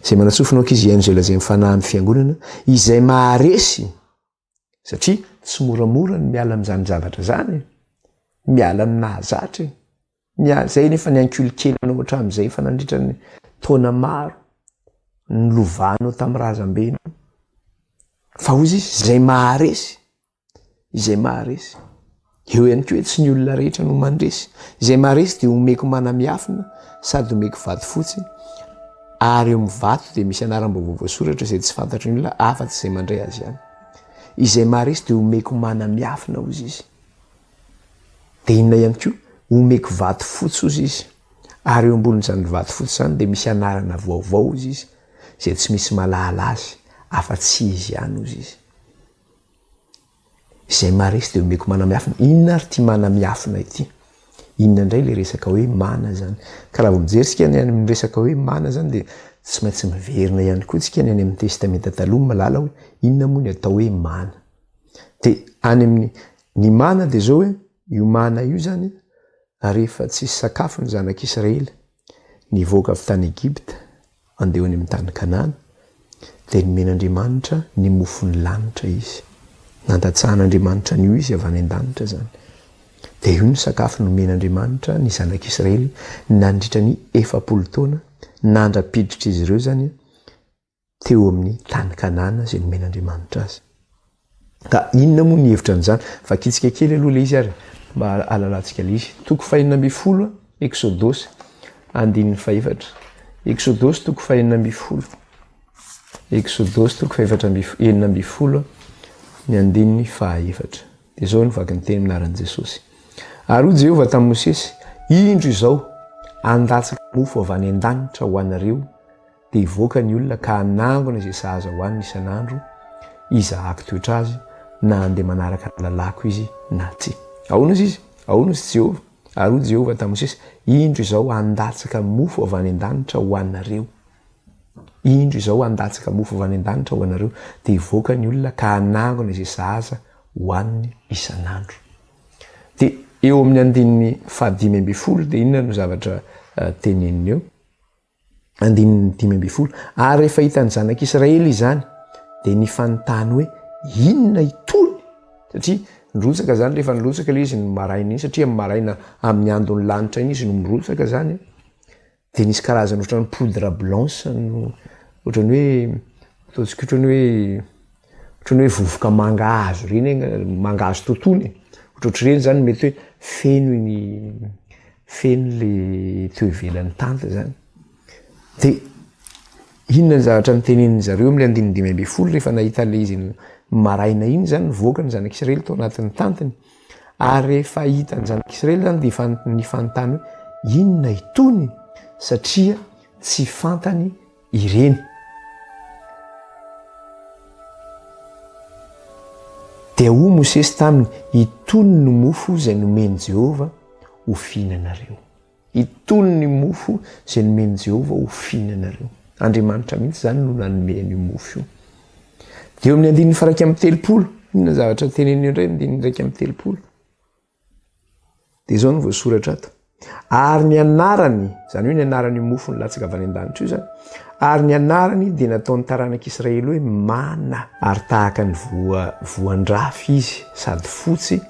Zay manatsofina aoka izy hiaino zay lazainy fanahy amin'ny fiangonana izay maharesy, satria tsy moramora ny miala amin'izany zavatra zany, miala aminahazatra. Zay nefa ny ankoly-kelinao hatramin'izay fa nandritra ny taona maro ny lovanao tamin'ny razambenao. Fa hozy izy izay maharesy, izay maharesy. Eo ihany koa hoe tsy ny olona rehetra no mandresy. Izay maharesy dia omeko manamiafina sady omeko vato fotsy, ary eo amin'ny vato dia misy anaram-baovao voasoratra izay tsy fantatry ny olona afa-tsy izay mandray azy ihany. Izay maharesy dia omeko manamiafina hozy izy. Dia inona ihany koa? Omeko vato fotsy hozy izy. Ary eo ambonin'izany vato fotsy zany dia misy anarana vaovao hozy izy, izay tsy misy malahala azy, afa-tsy izy ihany hozy izy. Izay maharesy dia omeko manamiafina. Inona ary ty manamiafina ity? Inona indray le resaka hoe mana zany? Ka raha vao mijery sika ny amin'ny resaka hoe mana zany dia tsy maintsy miverina ihany koa tsika ny any amin'ny testamenta taloha malala hoe inona moa ny atao hoe mana. Dia any amin'ny ny mana dia zao hoe io mana io zany rehefa tsisy sakafo ny zanak'Israely nivoaka avy tany Egypta andeha any amin'ny tany Kanana dia nomen'Andriamanitra ny mofony lanitra izy. Nandatsahan'Andriamanitra an'io izy avy any an-danitra zany. Dia io ny sakafo nomen'Andriamanitra ny zanak'Israely nandritra ny 400 taona nandrapiditra izy ireo zany teo amin'ny tany Kanana izay nomen'Andriamanitra azy. Ka inona moa ny hevitra an'izany? Fa kitsika kely aloha le izy ary mba alalantsika le izy. Toko 400 Exodosy 4. Exodosy toko 400. Exodosy toko 400 ny 4. Dia zao nivaky ny teny minaran'i Jesosy. Ary hoy Jehovah tamin'i Mosesy, indro izao andatsaka mofo avy any an-danitra ho anareo dia hivoaka ny olona ka hanangona izay sahaza hoanina isan'andro, iza akitoetra azy na andeha manaraka lalako izy na tsy. Ahoana izy? Ahoana izy Jehovah? Ary hoy Jehovah tamin'i Mosesy, indro izao andatsaka mofo avy any an-danitra ho anareo. Indro izao andatsaka mofo avy any an-danitra ho anareo dia hivoaka ny olona ka hanangona izay sahaza hoaniny isan'andro. Dia eo amin'ny 5:12 dia inona no zavatra teneniny eo? 5:12. Ary rehefa hitan'ny zanak'Israely izany dia nifanontany hoe inona itony? Satria nirotsaka zany, rehefa nirotsaka ilay izy ny maraina iny, satria maraina amin'ny andon'ny lanitra iny izy no mirotsaka zany. Dia nisy karazana ohatran'ny poudre blanche, ohatran'ny hoe ataontsika ohatran'ny hoe vovoka mangahazo reny, mangahazo tontony. Ohatr'ireny zany mety hoe feno le teo ivelan'ny tanta zany. Dia inona ny zavatra niteneniny zareo amin'ny 5:12 rehefa nahita le izy maraina iny zany nivoaka ny zanak'Israely tao anatin'ny tantany. Ary rehefa hita ny zanak'Israely zany dia nifanontany hoe inona itony? Satria tsy fantany ireny. Dia hoy Mosesy taminy, itony ny mofo izay nomeny Jehovah ho fihinanareo. Itony ny mofo izay nomeny Jehovah ho fihinanareo. Andriamanitra mihitsy zany no nanome io mofo io. Dia eo amin'ny 1:30, inona zavatra teneniny indray 1:30? dia izao no voasoratra ato ary ny anarany zany hoe ny anarany mofo ny latsaka avy any an-danitra io zany ary ny anarany dia nataon'ny taranak'Israely hoe mana ary tahaka ny voan-drafy izy sady fotsy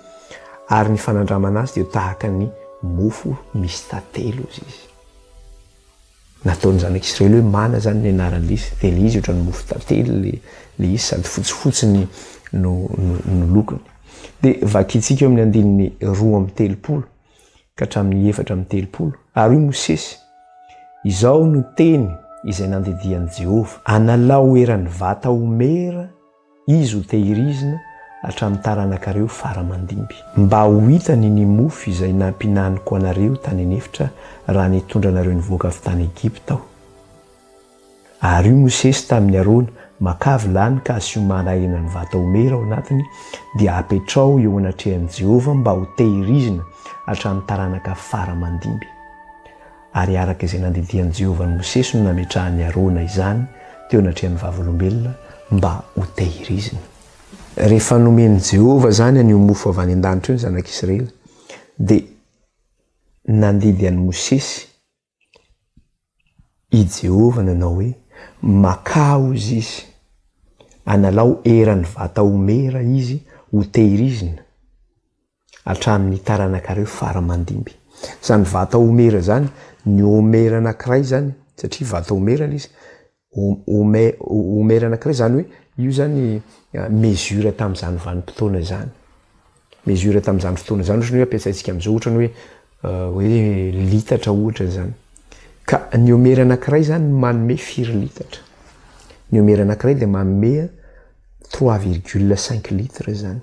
ary ny fanandramana azy dia tahaka ny mofo misy tantelo izy nataon'ny zanak'Israely hoe mana zany ny anaran'le izy dia le izy ohatran'ny mofo tantely le izy sady fotsifotsy no lokony dia vakitsika eo amin'ny andininy 2:30 ka hatramin'ny 4:30 ary io Mosesy izao no teny izay nandidian'i Jehovah analao eran'ny vata omera izy ho tehirizina hatramin'ny taranakareo faramandimby mba ho hitany ny mofo izay nampinaniko anareo tany anefitra raha nitondra anareo nivoaka avy tany Egipta aho ary io Mosesy tamin'ny Arona makavy lany ka asiomana enan'ny vata omera ao anatiny dia apetrao eo anatrehan'i Jehovah mba ho tehirizina hatramin'ny taranaka faramandimby ary araka izay nandidian'i Jehovah ny Mosesy no nametrahany Arona izany teo anatrehan'ny vavolombelona mba ho tehirizina rehefa nomeny Jehovah zany an'io mofo avy any an-danitra io ny zanak'Israely dia nandidy an'i Mosesy i Jehovah nanao hoe makao izy analao eran'ny vata omera izy ho tehirizina hatramin'ny taranakareo faramandimby zany vata omera zany ny omera anankiray zany satria vata omera izy omera anankiray zany hoe io zany mesure tamin'izany vanim-potoana zany mesure tamin'izany fotoana zany ohatrany hoe ampiasaintsika amin'izao ohatrany hoe litatra ohatra zany ka ny omera anankiray zany manome 4 litatra ny omera anankiray dia manome 3,5 litre zany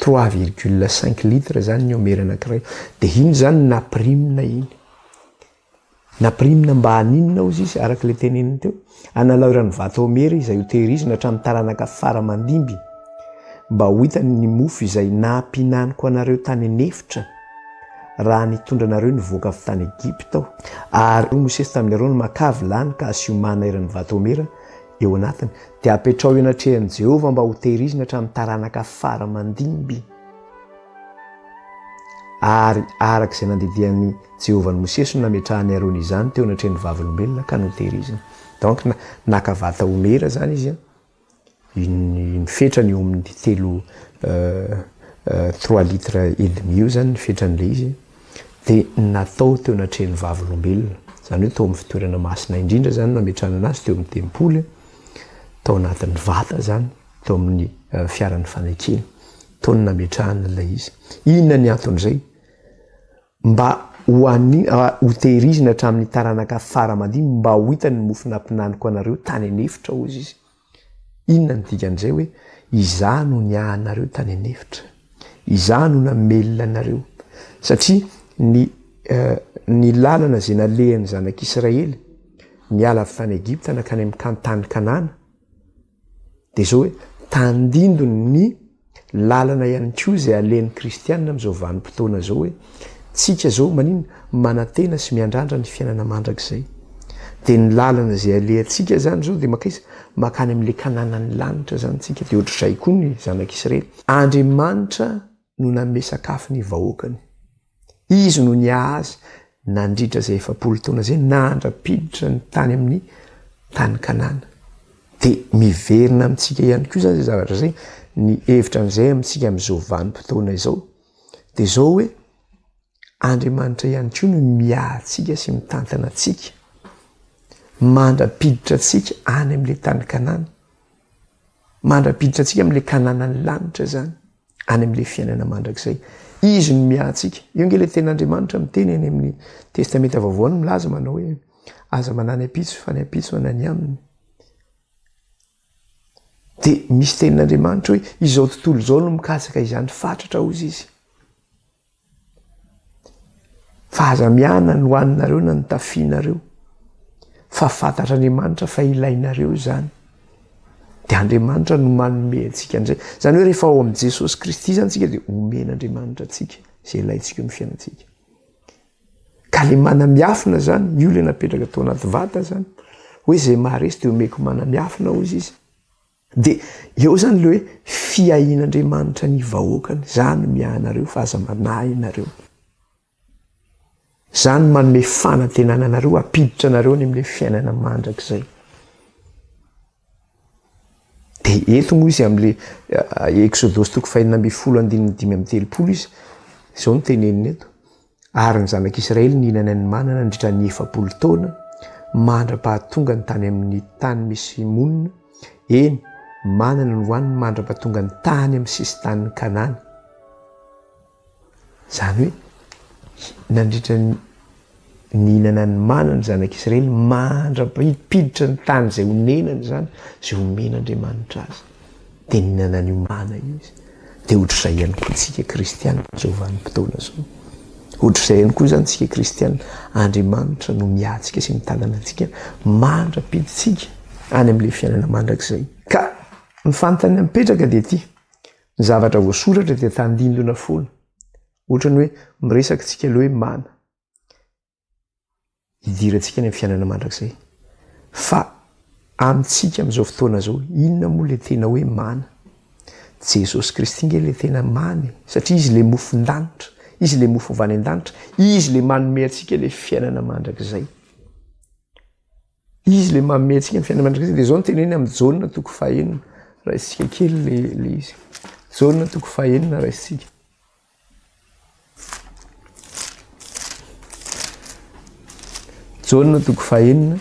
3,5 litre zany ny omera anankiray dia iny zany naprimina mba haninona ozy izy araka le teneniny teo analao eran'ny vata omera izay ho tehirizina hatramin'ny taranaka faramandimby mba ho hitany ny mofo izay nampinaniko anareo tany anefitra raha nitondra anareo nivoaka avy tany Egipta aho ary Mosesy tamin'ny Arona makavy lany ka asiomana eran'ny vata omera eo anatiny dia apetrao eo anatrehan'i Jehovah mba ho tehirizina hatramin'ny taranaka faramandimby ary araka izay nandidian'i Jehovah ny Mosesy no nametrahany Arona izany teo anatrehan'ny vavolombelona ka no tehirizina donc naka vata omera zany izy nifetrany eo amin'ny 3 litre et demi io zany nifetran'le izy dia natao teo anatrehan'ny vavolombelona zany hoe tao amin'ny fitoerana masina indrindra zany nametrahana anazy teo amin'ny tempoly tao anatin'ny vata zany tao amin'ny fiaran'ny fanekena tao ny nametrahana ilay izy inona ny anton'izay mba ho tehirizina hatramin'ny taranaka faramandimby mba ho hitany mofo nampinaniko anareo tany anefitra ozy izy inona ny dikan'izay hoe izaho no niahanareo tany anefitra izaho no namelona anareo satria ny lalana izay nalehan'ny zanak'Israely niala avy tany Egipta nakany amin'ny tany Kanana dia zao hoe tandindony ny lalana ihany koa izay alehan'ny kristianina amin'izao vanim-potoana zao hoe tsika zao maninona manantena sy miandrandra ny fiainana mandrakizay dia ny lalana izay alehantsika zany zao dia makany amin'le kananan'ny lanitra zany tsika dia ohatr'izay koa ny zanak'Israely Andriamanitra no nanome sakafo ny vahoakany izy no niahazy nandritra izay 100 taona zay nandra-piditra ny tany amin'ny tany Kanana dia miverina amintsika ihany koa zany zay zavatra zay ny hevitra amin'izay amintsika amin'izao vanim-potoana izao dia zao hoe Andriamanitra ihany koa no miahantsika sy mitantana antsika mandra-piditra antsika any amin'le tany Kanana mandra-piditra antsika amin'le kananan'ny lanitra zany any amin'le fiainana mandrakizay izy no miahantsika io nge le ten'Andriamanitra miteny eny amin'ny testamenta vaovao no milaza manao hoe aza manany apitso fa ny apitso anany aminy dia misy tenin'Andriamanitra hoe izao tontolo izao no mikasaka izany fatratra ozy izy fa aza miana ny hoaninareo na ny tafianareo fa fantatra Andriamanitra fa ilainareo zany dia Andriamanitra no manome antsika an'izay zany hoe rehefa ao amin'i Jesosy Kristy zany tsika dia omen'Andriamanitra antsika izay ilaintsika eo amin'ny fiainantsika ka le manamiafina zany io le napetraka tao anaty vata zany hoe izay maharesy dia omeko manamiafina ozy izy dia eo zany le hoe fiahin'andriamanitra ny vahoakany zany miahanareo fa aza manahy ianareo, zany manome fanantenana anareo, apiditra anareo any amin'ilay fiainana mandrakizay. Dia eto moa izy amin'le Exodosy 4:5-7 izy izao no teneniny eto: ary ny zanak'Israely nihinana ny manana nandritra ny 40 taona mandra-pahatonga ny tany amin'ny tany misy monina, eny manana ny hoaniny mandra-pahatonga ny tany amin'ny sisintany Kanana. Zany hoe nandritra nihinana ny manana ny zanak'Israely mandra-piditra ny tany izay honenany zany zay omen'Andriamanitra azy, dia nihinana ny mana izy. Dia ohatr'izay ihany koa tsika kristianina zao vanim-potoana zao, ohatr'izay ihany koa zany tsika kristianina, Andriamanitra no miatsika sy mitadana antsika mandra-piditsika any amin'ilay fiainana mandrakizay. Ka ny fanontany mipetraka dia ty ny zavatra voasoratra dia tandindona foana, ohatra ny hoe miresaka tsika le hoe mana, hidirantsika ny amin'ny fiainana mandrakizay. Fa amintsika amin'izao fotoana zao, inona moa le tena hoe mana? Jesosy Kristy nge le tena mamy, satria izy le mofon-danitra, izy le mofo avy any an-danitra, izy le manome antsika le fiainana mandrakizay, izy le manome antsika ny fiainana mandrakizay. Dia zao no teneny amin'ny Jauna 5:, raisitsika kely le izy. Jauna 5:, raisitsika. Jauna 5:,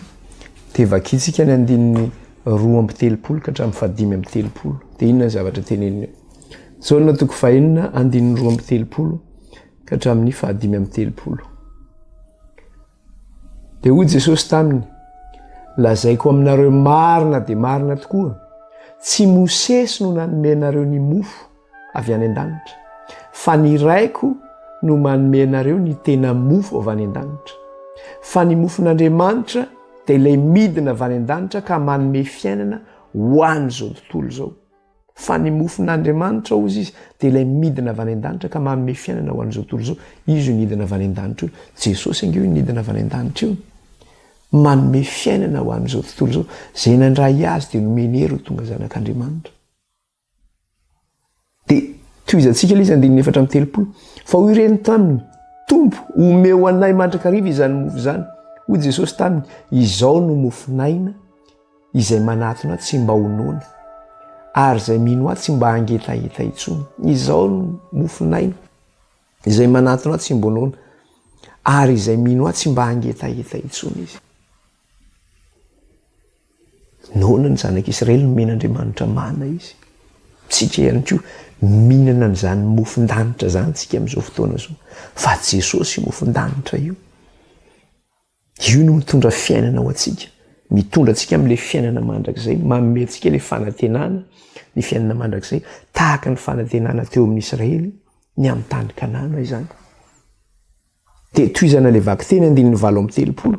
dia vakitsika ny 2:30 ka hatramin'ny 5:30. Dia inona ny zavatra teneniny? Jauna 5:, 2:30 ka hatramin'ny 5:30. Dia hoy Jesosy taminy: lazaiko aminareo marina dia marina tokoa, tsy Mosesy no nanome anareo ny mofo avy any an-danitra, fa ny raiko no manome anareo ny tena mofo avy any an-danitra. Fa ny mofon'Andriamanitra dia ilay midina avy any an-danitra ka manome fiainana ho an'izao tontolo zao. Fa ny mofon'Andriamanitra ozy izy dia ilay midina avy any an-danitra ka manome fiainana ho an'izao tontolo zao. Izy io nidina avy any an-danitra io, Jesosy ange io nidina avy any an-danitra io, manome fiainana ho an'izao tontolo zao. Zay nandray azy dia nomeny hery ho tonga zanak'Andriamanitra. Dia tohizantsika ilay izy 4:30, fa hoy ireny taminy: Tompo, omeo anay mandrakariva izany mofo izany. Hoy Jesosy taminy: izao no mofonaina izay manatona tsy mba honoana, ary izay mino ahy tsy mba hangetaheta intsony. Izao no mofonaina izay manatona tsy mba honoana, ary izay mino ahy tsy mba hangetaheta intsony izy. Noana ny zanak'Israely nomen'Andriamanitra mana izy. Tsika ihany koa mihinana n'izany mofon-danitra zany tsika amin'izao fotoana zao. Fa Jesosy mofon-danitra io, io no mitondra fiainana ho antsika, mitondra antsika amin'ilay fiainana mandrakizay, manome antsika ilay fanantenana, ny fiainana mandrakizay tahaka ny fanantenana teo amin'ny Israely ny amin'ny tany Kanana izany. Dia tohizana ilay vaky teny 9:30,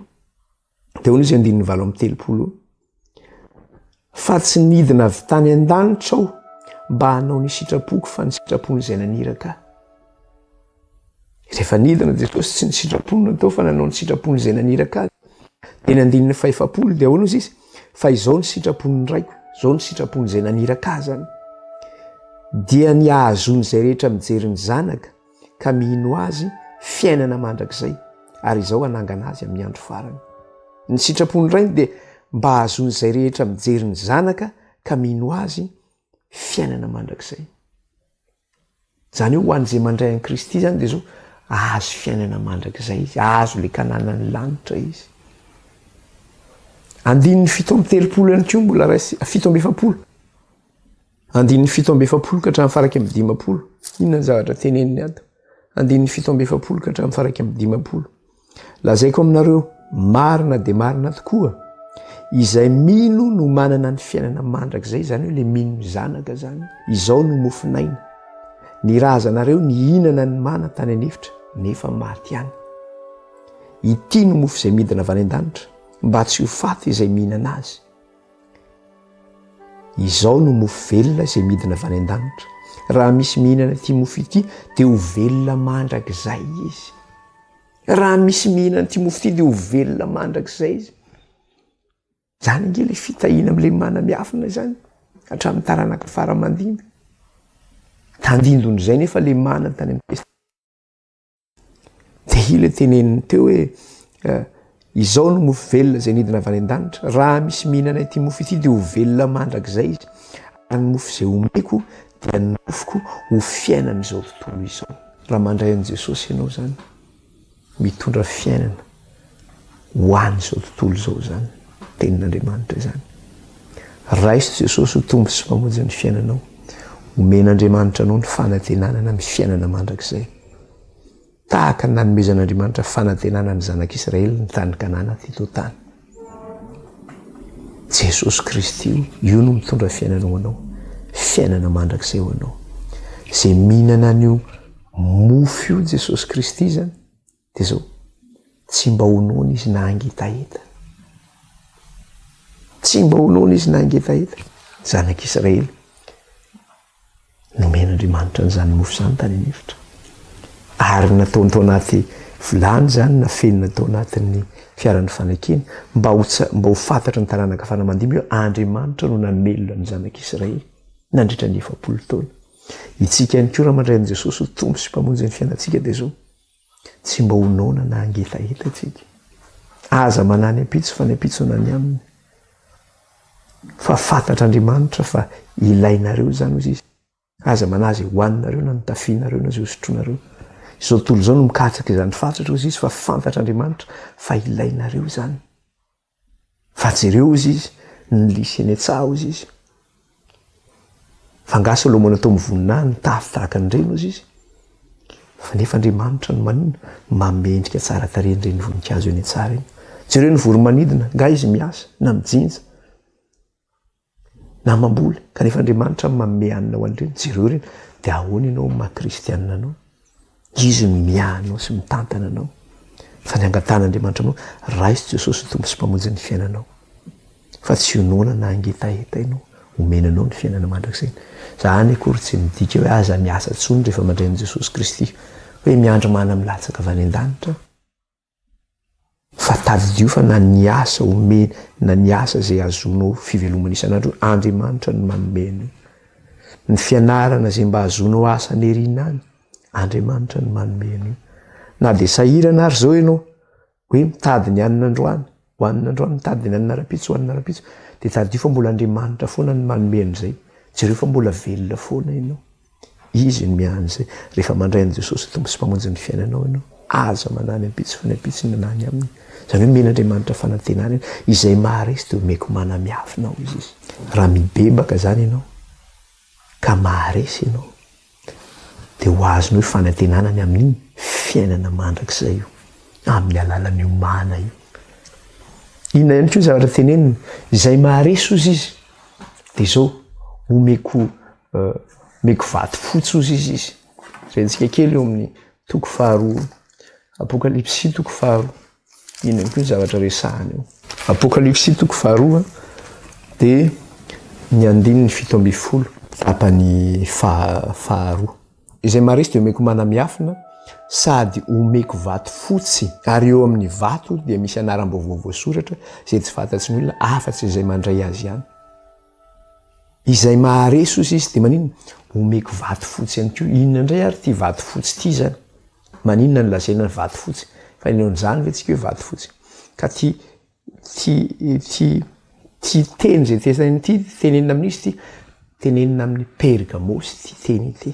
dia hoy izy 9:30, fa tsy nidina avy tany an-danitra aho mba hanao ny sitrapoko fa ny sitrapony izay naniraka ahy. Rehefa nidina Jesosy tsy ny sitrapony natao fa nanao ny sitrapony izay naniraka azy. Dia ny 5:40 dia hoy izy: fa izao ny sitrapony raiko, izao ny sitrapony izay naniraka ahy zany, dia ny ahazony izay rehetra mijery ny zanaka ka mihino azy fiainana mandrakizay, ary izao hanangana azy amin'ny andro farany. Ny sitrapony rainy dia mba ahazony izay rehetra mijery ny zanaka ka mihino azy fiainana mandrakizay. Zany hoe ho an'izay mandray an'i Kristy zany dia zao azo fiainana mandrakizay izy, azo le Kananan'ny lanitra izy. 7:30 ihany koa mbola raisy 7:70. 7:70 ka hatramin'ny faraky amin'ny 50. Inona ny zavatra teneniny ato? 7:70 ka hatramin'ny faraky amin'ny 50. Lazaiko aminareo marina dia marina tokoa, izay mino no manana ny fiainana mandrakizay, zany hoe le mino ny zanaka zany. Izao no mofinaina, ny razanareo nihinana ny mana tany anefitra nefa maty ihany. Ity no mofo izay midina avy any an-danitra, mba tsy ho faty izay mihinana azy. Izao no mofo velona izay midina avy any an-danitra. Raha misy mihinana ity mofo ity dia ho velona mandrakizay izy. Raha misy mihinana ity mofo ity dia ho velona mandrakizay izy. Zany nge le fitahiana amin'ilay mana miafina zany. hatramin'ny taranaka faramandimby tandindon'izay nefa le mana tany amin'ny de ile teneniny teo hoe izao no mofo velona zay nidina avy any an-danitra raha misy mihinana ity mofo ity de ho velona mandrak'izay izy ary ny mofo zay omeko dia nofoko ho fiainan'izao tontolo izao. Raha mandray an' Jesosy ianao zany mitondra fiainana ho an'izao tontolo izao zany tenin'Andriamanitra zany. Raiso Jesosy ho tombo sy mpamonjy ny fiainanao, omen'Andriamanitra anao ny fanantenanana amin'ny fiainana mandrak'izay tahaka ny nanomezan'Andriamanitra fanantenana ny zanak'Israely ny tany Kanana teto tany. Jesosy Kristy io no mitondra fiainanao anao, fiainana mandrak'izay ho anao. Zay mihinana an'io mofo io Jesosy Kristy zany de zao tsy mba honoana izy na angetaeta, tsy mba honoana izy na angetaeta. Zanak'Israely nomen'Andriamanitra n'izany mofo zany tany an'efitra ary nataony tao anaty vilany zany na fenina tao anatin'ny fiaran'ny fanakeny mba ho fantatra ny taranaka faramandimby hoe Andriamanitra no namelona ny zanak'Israely nandritra ny 7 taona. Itsika ihany koa raha mandray an' Jesosy ho tombo sy mpamonjy ny fiainantsika de zao tsy mba honoana na angetaeta tsika. Aza manany ampitso fa ny ampitso nany aminy fa fantatr'Andriamanitra fa ilainareo zany izy. Aza manazy hoaninareo na nitafianareo na zay hosotroanareo. Izao tontolo izao no mikatsaka izany fantatra izy fa fantatr'Andriamanitra fa ilainareo zany. Fa jereo izy ny lisy eny an-tsaha izy. Fa ngasa lomana atao mivonina ny tafy tahaka an'ireny izy. Fa nefa Andriamanitra no manina mamendrika tsara tarehy an'ireny voninkazo eny an-tsaha eny. Jereo ny voromanidina nga izy miasa na mijinja na mamboly kanefa Andriamanitra manome hanina ho an'ireny. Jereo reny de ahoana ianao maha-kristianina anao? Izy no miahanao sy mitantana anao fa ny angatan'Andriamanitra aminao raiso Jesosy tombo sy mpamonjy ny fiainanao fa tsy honoana na angetaeta ianao, omenanao ny fiainana mandrak'izay. Zany akory tsy midika hoe aza miasa tsony rehefa mandray an' Jesosy Kristy hoe miandro mana milatsaka avy any an-danitra fa tadidio fa na ny asa omena na ny asa zay azonao fivelomana isan'andro Andriamanitra no manome ny fianarana zay mba azonao asa nerina any Andriamanitra no manome an'io. Na de sahirana ary zao ianao hoe mitady ny hanina androany, hohanina androany, mitady ny hanina rapitso, hohanina rapitso de tadidio fa mbola Andriamanitra foana no manome an'izay. Jereo fa mbola velona foana ianao. Izy no miahan'izay rehefa mandray an' Jesosy tombo sy mpamonjy ny fiainanao ianao. Aza manany ampitso fa ny ampitso ny nanany aminy. Zany hoe men'Andriamanitra fanantenana izay maharesy de omeko manamiafinao izy. Raha mibebaka zany ianao ka maharesy ianao de ho azonao fanantenanany amin'ny fiainana mandrak'izay io amin'ny alalan'io mana io. Inona ihany koa zavatra tenenina izay maharesy ozy izy de zao omeko vato fotsy ozy izy. Rentsika kely eo amin'ny 2 Apokalipsy 2. Inona ihany koa zavatra resahany eo. Apokalipsy 2 de ny 7 tapany faharoa. Izay maharesy de omeko manamiafina sady omeko vato fotsy ary eo amin'ny vato dia misy anaram-baovao voasoratra zay tsy fantatry ny olona afa-tsy izay mandray azy ihany. Izay maharesy ozy izy de maninona omeko vato fotsy ihany koa. Inona indray ary ty vato fotsy ty zany? Maninona ny lazaina ny vato fotsy? Fa ineon'izany ve tsika hoe vato fotsy? Ka ty teny zay tesany ty tenenina amin'izy ty tenenina amin'ny Pergamosy ty teny ity.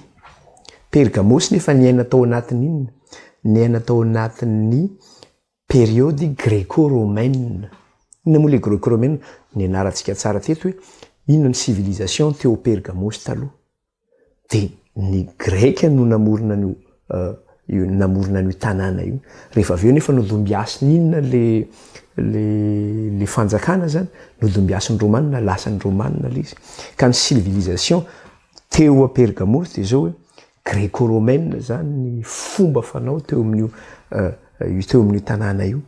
Pergamosy nefa niaina tao anatin'ny inona? Niaina tao anatin'ny période gréco-romaine. Inona moa le gréco-romaine? Ny anarantsika tsara teto hoe inona ny civilisation teo Pergamosy taloha. De ny greka no namorona n'io tanàna io. Rehefa avy eo nefa nodombiasiny inona le fanjakana zany nodombiasin'ny romanina, lasan'ny romanina izy. Ka ny civilisation teo a Pergamosy de zao hoe gréco-romaine zany ny fomba fanao teo amin'io tanàna io.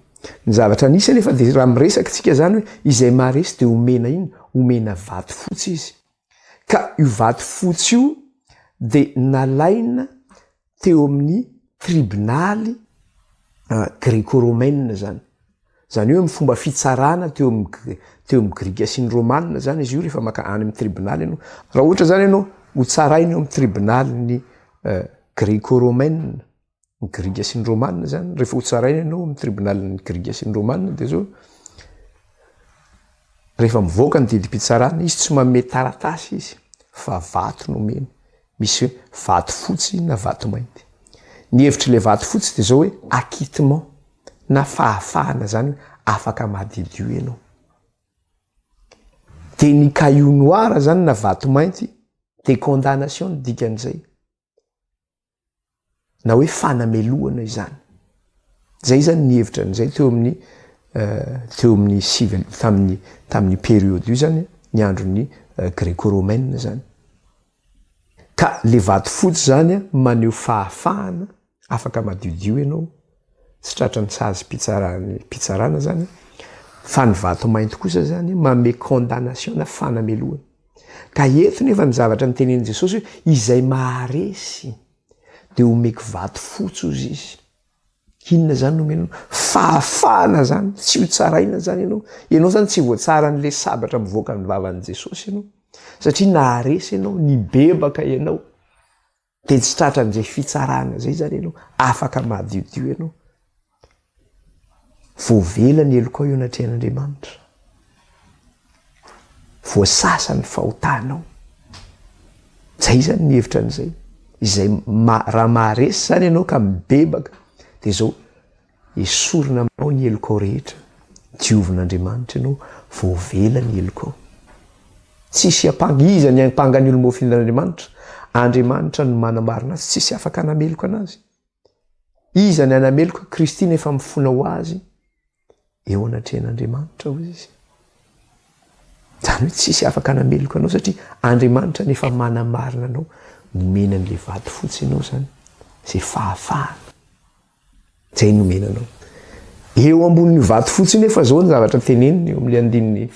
Ny zavatra anisany nefa de raha miresaka tsika zany hoe izay maharesy de omena ino? Omena vato fotsy izy. Ka io vato fotsy io de nalaina teo amin'ny tribunaly gréco-romaine zany. zany hoe amin'ny fomba fitsarana teo amin'ny grika sy ny romanina zany izy io rehefa maka any amin'ny tribonaly ianao raha ohatra zany ianao ho tsaraina eo amin'ny tribonaly ny greco-romaine ny grika sy ny romanina zany rehefa ho tsaraina ianao amin'ny tribunaliny grika sy ny romanina de zao rehefa mivoaka ny didim-pitsarana izy tsy manome taratasy izy fa vato no meny misy hoe vato fotsy na vato mainty ny hevitry le vato fotsy de zao hoe acquittement na fahafahana zany afaka madidio ianao de ny caillou noir zany na vato mainty de condamnation ny dikan'izay na hoe fanamelohana izany zay zany ny hevitra an'izay teo amin'ny civil tamin'ny période io zany ny andron'ny greco-romaine zany ka le vato fotsy zany maneho fahafahana afaka madiodio ianao tsy tratra ny sazy pitsarana zany fa ny vato mainty kosa zany manome condamnation na fanamelohana ka eto nefa ny zavatra ny tenenin' Jesosy hoe izay maharesy de omeko vato fotsy ozy izy inona zany nomeno fahafahana zany tsy ho tsaraina zany ianao zany tsy voatsara n'le sabatra mivoaka ny vavan'i Jesosy ianao satria naharesy ianao nibebaka ianao de tsy tratra n'izay fitsarana zay zany ianao afaka madiodio ianao voavela ny eloko eo anatrehan'Andriamanitra voasasa ny fahotanao zay zany ny hevitra an'izay izay raha maharesy zany ianao ka mibebaka de zao esorina aminao ny eloko rehetra diovin'Andriamanitra ianao voavela ny eloko tsisy iza ny ampanga ny olomofin'Andriamanitra Andriamanitra no manamarina azy tsisy afaka anameloko anazy iza ny anameloko Kristy nefa mifona ho azy eo anatrehan'Andriamanitra hozy izy zany hoe tsisy afaka anameloko anao satria Andriamanitra nefa manamarina anao nomena n'le vato fotsy ianao zany zay fahafahana zay nomena anao eo ambonin'ny vato fotsy nefa zao ny zavatra teneniny eo amin'le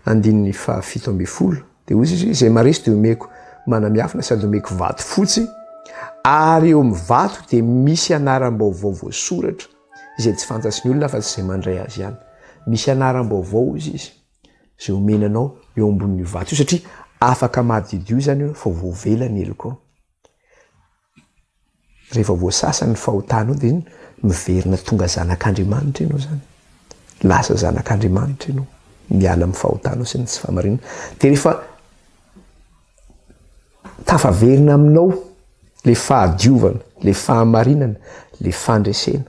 andininy fahafito amby folo de hozy izy zay maresy de omeko manamiafina sady omeko vato fotsy ary eo amin'ny vato de misy anaram-baovao voasoratra izay tsy fantatry ny olona fa tsy zay mandray azy ihany misy anaram-baovao izy zay omenanao eo ambonin'ny vato io satria afaka madidio zany fa voavela ny eloko rehefa voasasa ny fahotanao de miverina tonga zanak'Andriamanitra ianao zany lasa zanak'Andriamanitra ianao miala amin'ny fahotanao sy ny tsy fahamarinana de rehefa tafaverina aminao le fahadiovana le fahamarinana le fandresena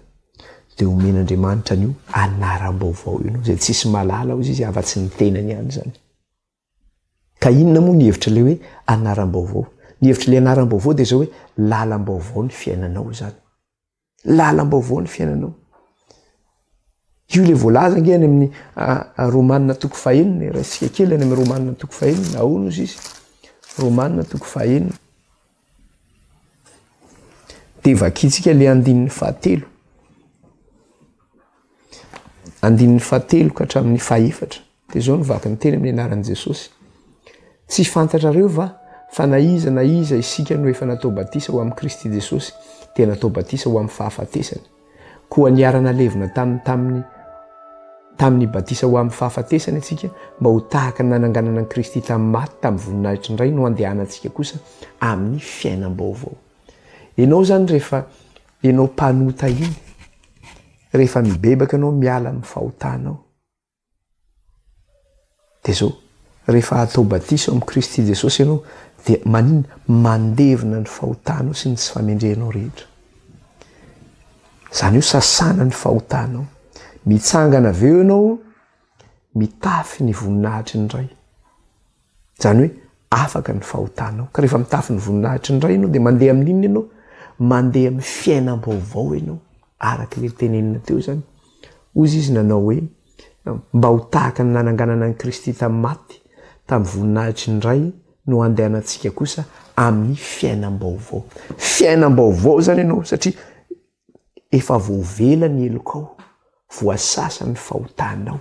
de omen'Andriamanitra an'io anaram-baovao ianao zay tsisy malala ozy izy afa-tsy ny tenany ihany zany ka inona moa ny hevitra le hoe anaram-baovao ny hevitra le anaram-baovao de zao hoe lalam-baovao ny fiainanao zany lalam-baovao ny fiainanao io le voalaza angeny amin'ny romanina toko fahenina raha sika kely any amin'ny romanina toko fahenina aono izy izy romanina toko fahenina de vakitsika le andinin'ny fahatelo ka hatramin'ny fahaefatra de zao nivaky ny teny amin'ny anaran'i Jesosy tsy fantatrareo va fa na iza isika no efa natao batisa ho amin'ny Kristy Jesosy de natao batisa ho amin'ny fahafatesany koa niarana levina tamin'ny batisa ho amin'ny fahafatesany atsika mba ho tahaka ny nananganana ny Kristy tamin'ny maty tamin'ny voninahitra indray no andehanantsika kosa amin'ny fiainam-baovao ianao zany rehefa ianao mpanota iny rehefa mibebaka ianao miala amin'ny fahotanao de zao rehefa atao batisa amin'ny Kristy Jesosy ianao de mandevina ny fahotanao sy ny tsy famendrehanao rehetra zany io sasana ny fahotanao mitsangana aveo ianao mitafy ny voninahitry ny ray zany hoe afaka ny fahotanao ka rehefa mitafy ny voninahitry ny ray ianao de mandeha amin'inona ianao mandeha amin'ny fiainam-baovao ianao araka le tenenina teo zany ozy izy nanao hoe mba ho tahaka ny nananganana ny Kristy tamin'ny maty tamin'ny voninahitry ny ray no andehanantsika kosa amin'ny fiainam-baovao zany ianao satria efa voavela ny elokao voasasa ny fahotanao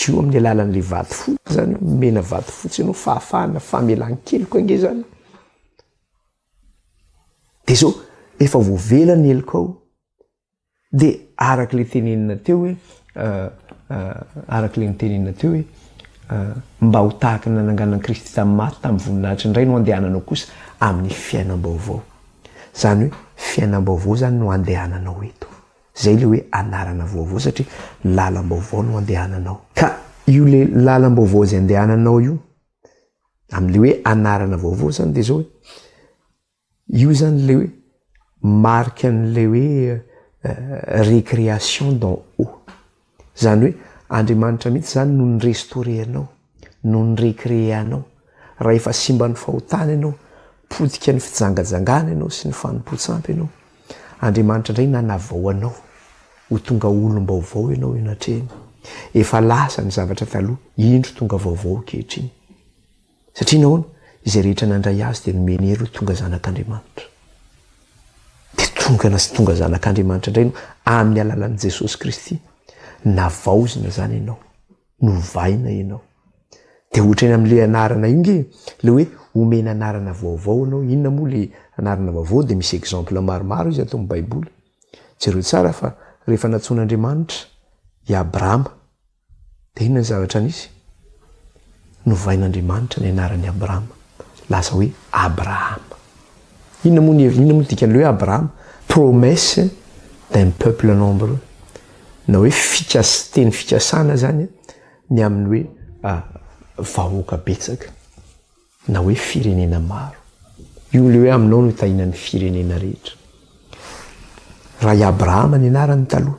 io amin'ny alalan'le vato fotsy zany mena vato fotsy ianao fahafahana famelan-keloka ange zany de zao efa voavela ny elokao de araka le tenenina teo hoe arak'le nytenena teo hoe mba ho tahaka ny nananganan'i Kristy tamin'ny maty tamin'ny voninahitra indray no andehananao kosa amin'ny fiainam-baovao. Zany hoe fiainam-baovao zany no andehananao eto. Zay le hoe anarana vaovao satria lalam-baovao no andehananao. Ka io le lalam-baovao zay andehananao io amin'le hoe anarana vaovao zany dia zao hoe io zany le hoe marque an'le hoe récréation d'en haut. Zany hoe Andriamanitra mihitsy zany no ny restauré anao, no ny récréé anao. Raha efa simba ny fahotana ianao, potika ny fijangajangana ianao sy ny fanompoantsampy ianao, Andriamanitra indray nanavao anao ho tonga olom-baovao ianao enatrehany. Efa lasa ny zavatra taloha, indro tonga vaovao kehitriny. Satria nahoana izay rehetra nandray azy dia nomeny hery ho tonga zanak'Andriamanitra. Dia tonga zanak'Andriamanitra indray no amin'ny alalan'i Jesosy Kristy navaozina zany ianao, novaina ianao. Dia ohatra eny amin'le anarana io nge le hoe omena anarana vaovao ianao. Inona moa le anarana vaovao? Dia misy exemple maromaro izy atao amin'ny Baiboly. Jereo tsara fa rehefa natsoan'Andriamanitra i Abrahama dia inona ny zavatra nisy? Novain'Andriamanitra ny anaran'i Abrahama, lasa hoe Abrahama. Inona moa dikan'le hoe Abrahama? Promesse d'un peuple nombreux. Na hoe teny fikasana zany ny amin'ny hoe vahoaka betsaka, na hoe firenena maro. Io le hoe aminao no hitahinan'ny firenena rehetra. Raha i Abrahama ny anarany taloha,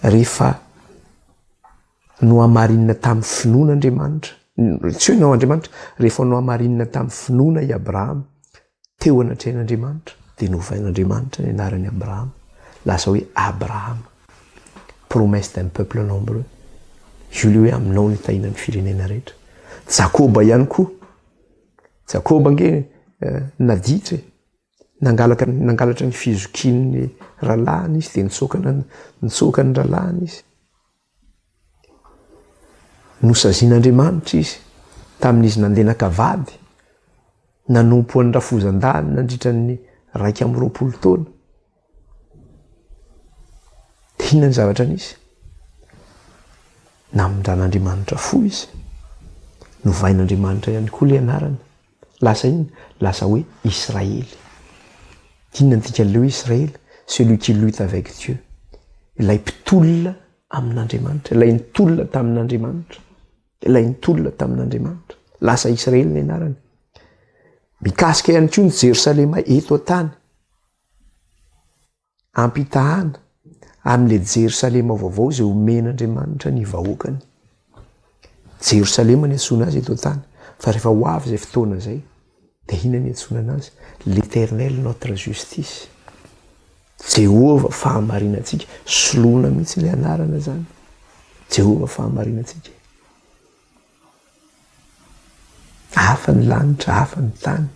rehefa no hamarinina tamin'ny finoan'Andriamanitra, tsy hoe nao Andriamanitra, rehefa no hamarinina tamin'ny finoana i Abrahama teo anatrehan'Andriamanitra dia novain'Andriamanitra ny anarany Abrahama, lasa hoe Abrahama. Promesse d'un peuple nombreux. Io le hoe aminao ny hitahinan'ny firenena rehetra. Jakoba ihany koa. Jakoba nge naditra nangalatra ny fizokin'ny ralahany izy dia nitsoaka ny ralahany izy. Nosazian'Andriamanitra izy tamin'izy nandeha nakavady, nanompo ny rafozan-dany nandritra ny 220 taona. Inona ny zavatra nisy? Namondran'Andriamanitra fo izy. Novain'Andriamanitra ihany koa le anarana. Lasa inona? Lasa hoe Israely. Inona ny dikan'le hoe Israely? Celui qui lutte avec Dieu. Ilay mpitolona amin'Andriamanitra, ilay nitolona tamin'Andriamanitra, ilay nitolona tamin'Andriamanitra. Lasa Israely ny anarana. Mikasika ihany koa ny Jerosalema eto an-tany. Ampitahana amin'le Jerosalema vaovao izay omen'Andriamanitra ny vahoakany. Jerosalema ny antsoina azy eto an-tany, fa rehefa ho avy izay fotoana izay dia inona ny antsoina azy? L'Éternel notre justice. Jehova fahamarinantsika. Soloina mihitsy ilay anarana zany. Jehova fahamarinantsika. Hafa ny lanitra, hafa ny tany.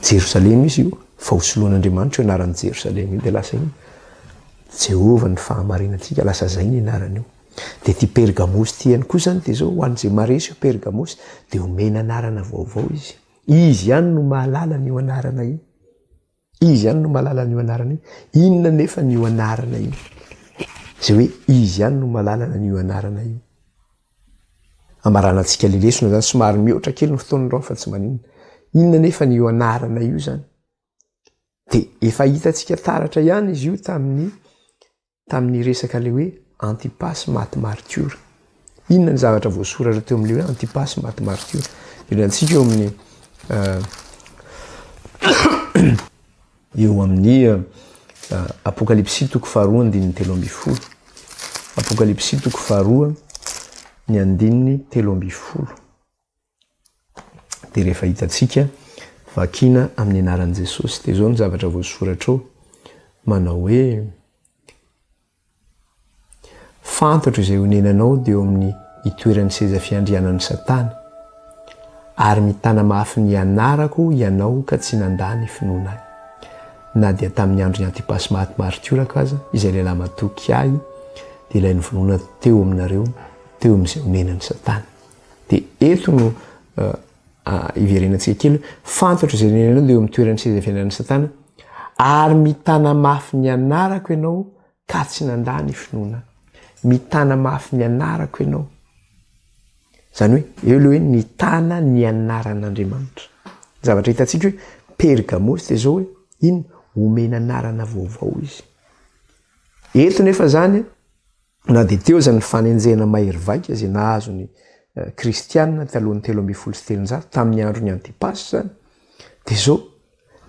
Jerosalema izy io, fa ho soloan'Andriamanitra io anaran'ny Jerosalema io dia lasa iny Jehova ny fahamarinantsika, lasa zay ny anarana io. Dia ty Pergamos ty ihany koa zany dia zao ho an'izay maresy io Pergamos dia omena anarana vaovao izy. Izy ihany no mahalala n'io anarana io. Izy ihany no mahalala n'io anarana io. Inona nefa n'io anarana io? Zay hoe izy ihany no mahalala n'io anarana io. Amaranantsika lelesona zany somary mihoatra kely ny fotoanandreo fa tsy maninona. Inona nefa n'io anarana io zany? Dia efa hitantsika taratra ihany izy io tamin'ny resaka le hoe Antipas maty martyr. Inona ny zavatra voasoratra teo amin'le hoe Antipas maty martyr? Irantsika eo amin'ny Apokalipsy 2:3-12. Apokalipsy 2:3-12. Dia rehefa hitantsika vakina amin'ny anaran'i Jesosy dia zao ny zavatra voasoratra ao, manao hoe fantatra izay honenanao dia eo amin'ny itoeran'ny seza fiandrianan'ny Satana, ary mitana mafy ny anarako ianao ka tsy nandany finoana ahy. Na dia tamin'ny andron'ny Antipas maty martyr aza izay lehilahy matoky ahy dia ilay novonoana teo aminareo teo amin'izay honenan'ny Satana. Dia eto no iverenantsika kely fantatra izay honenanao dia eo amin'ny toeran'ny seza fiandrianan'ny Satana, ary mitana mafy ny anarako ianao ka tsy nandany finoana. mitana mafy ny anarako ianao. Zany hoe eo le hoe mitana ny anaran'Andriamanitra. Zavatra hitantsika hoe Pergamos de zao hoe ino omena anarana vaovao izy. Eto nefa zany na de teo zany fanenjena mahery vaika izay nahazo ny kristianina talohan'ny 317 tamin'ny andron'ny Antipasy zany de zao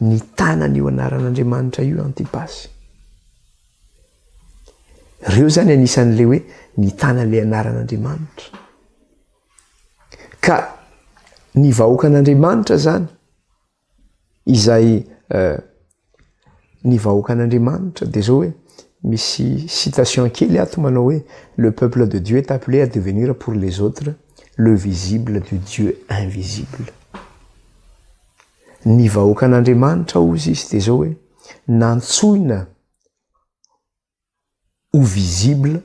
ny tanany io anaran'Andriamanitra io Antipasy. Reo zany anisan'le hoe ny tanan'le anaran'Andriamanitra. Ka ny vahoakan'Andriamanitra zany izay ny vahoakan'Andriamanitra de zao hoe misy citation kely ato manao hoe le peuple de Dieu est appelé à devenir pour les autres le visible du Dieu invisible. Ny vahoakan'Andriamanitra ozy izy de zao hoe nantsoina ho visible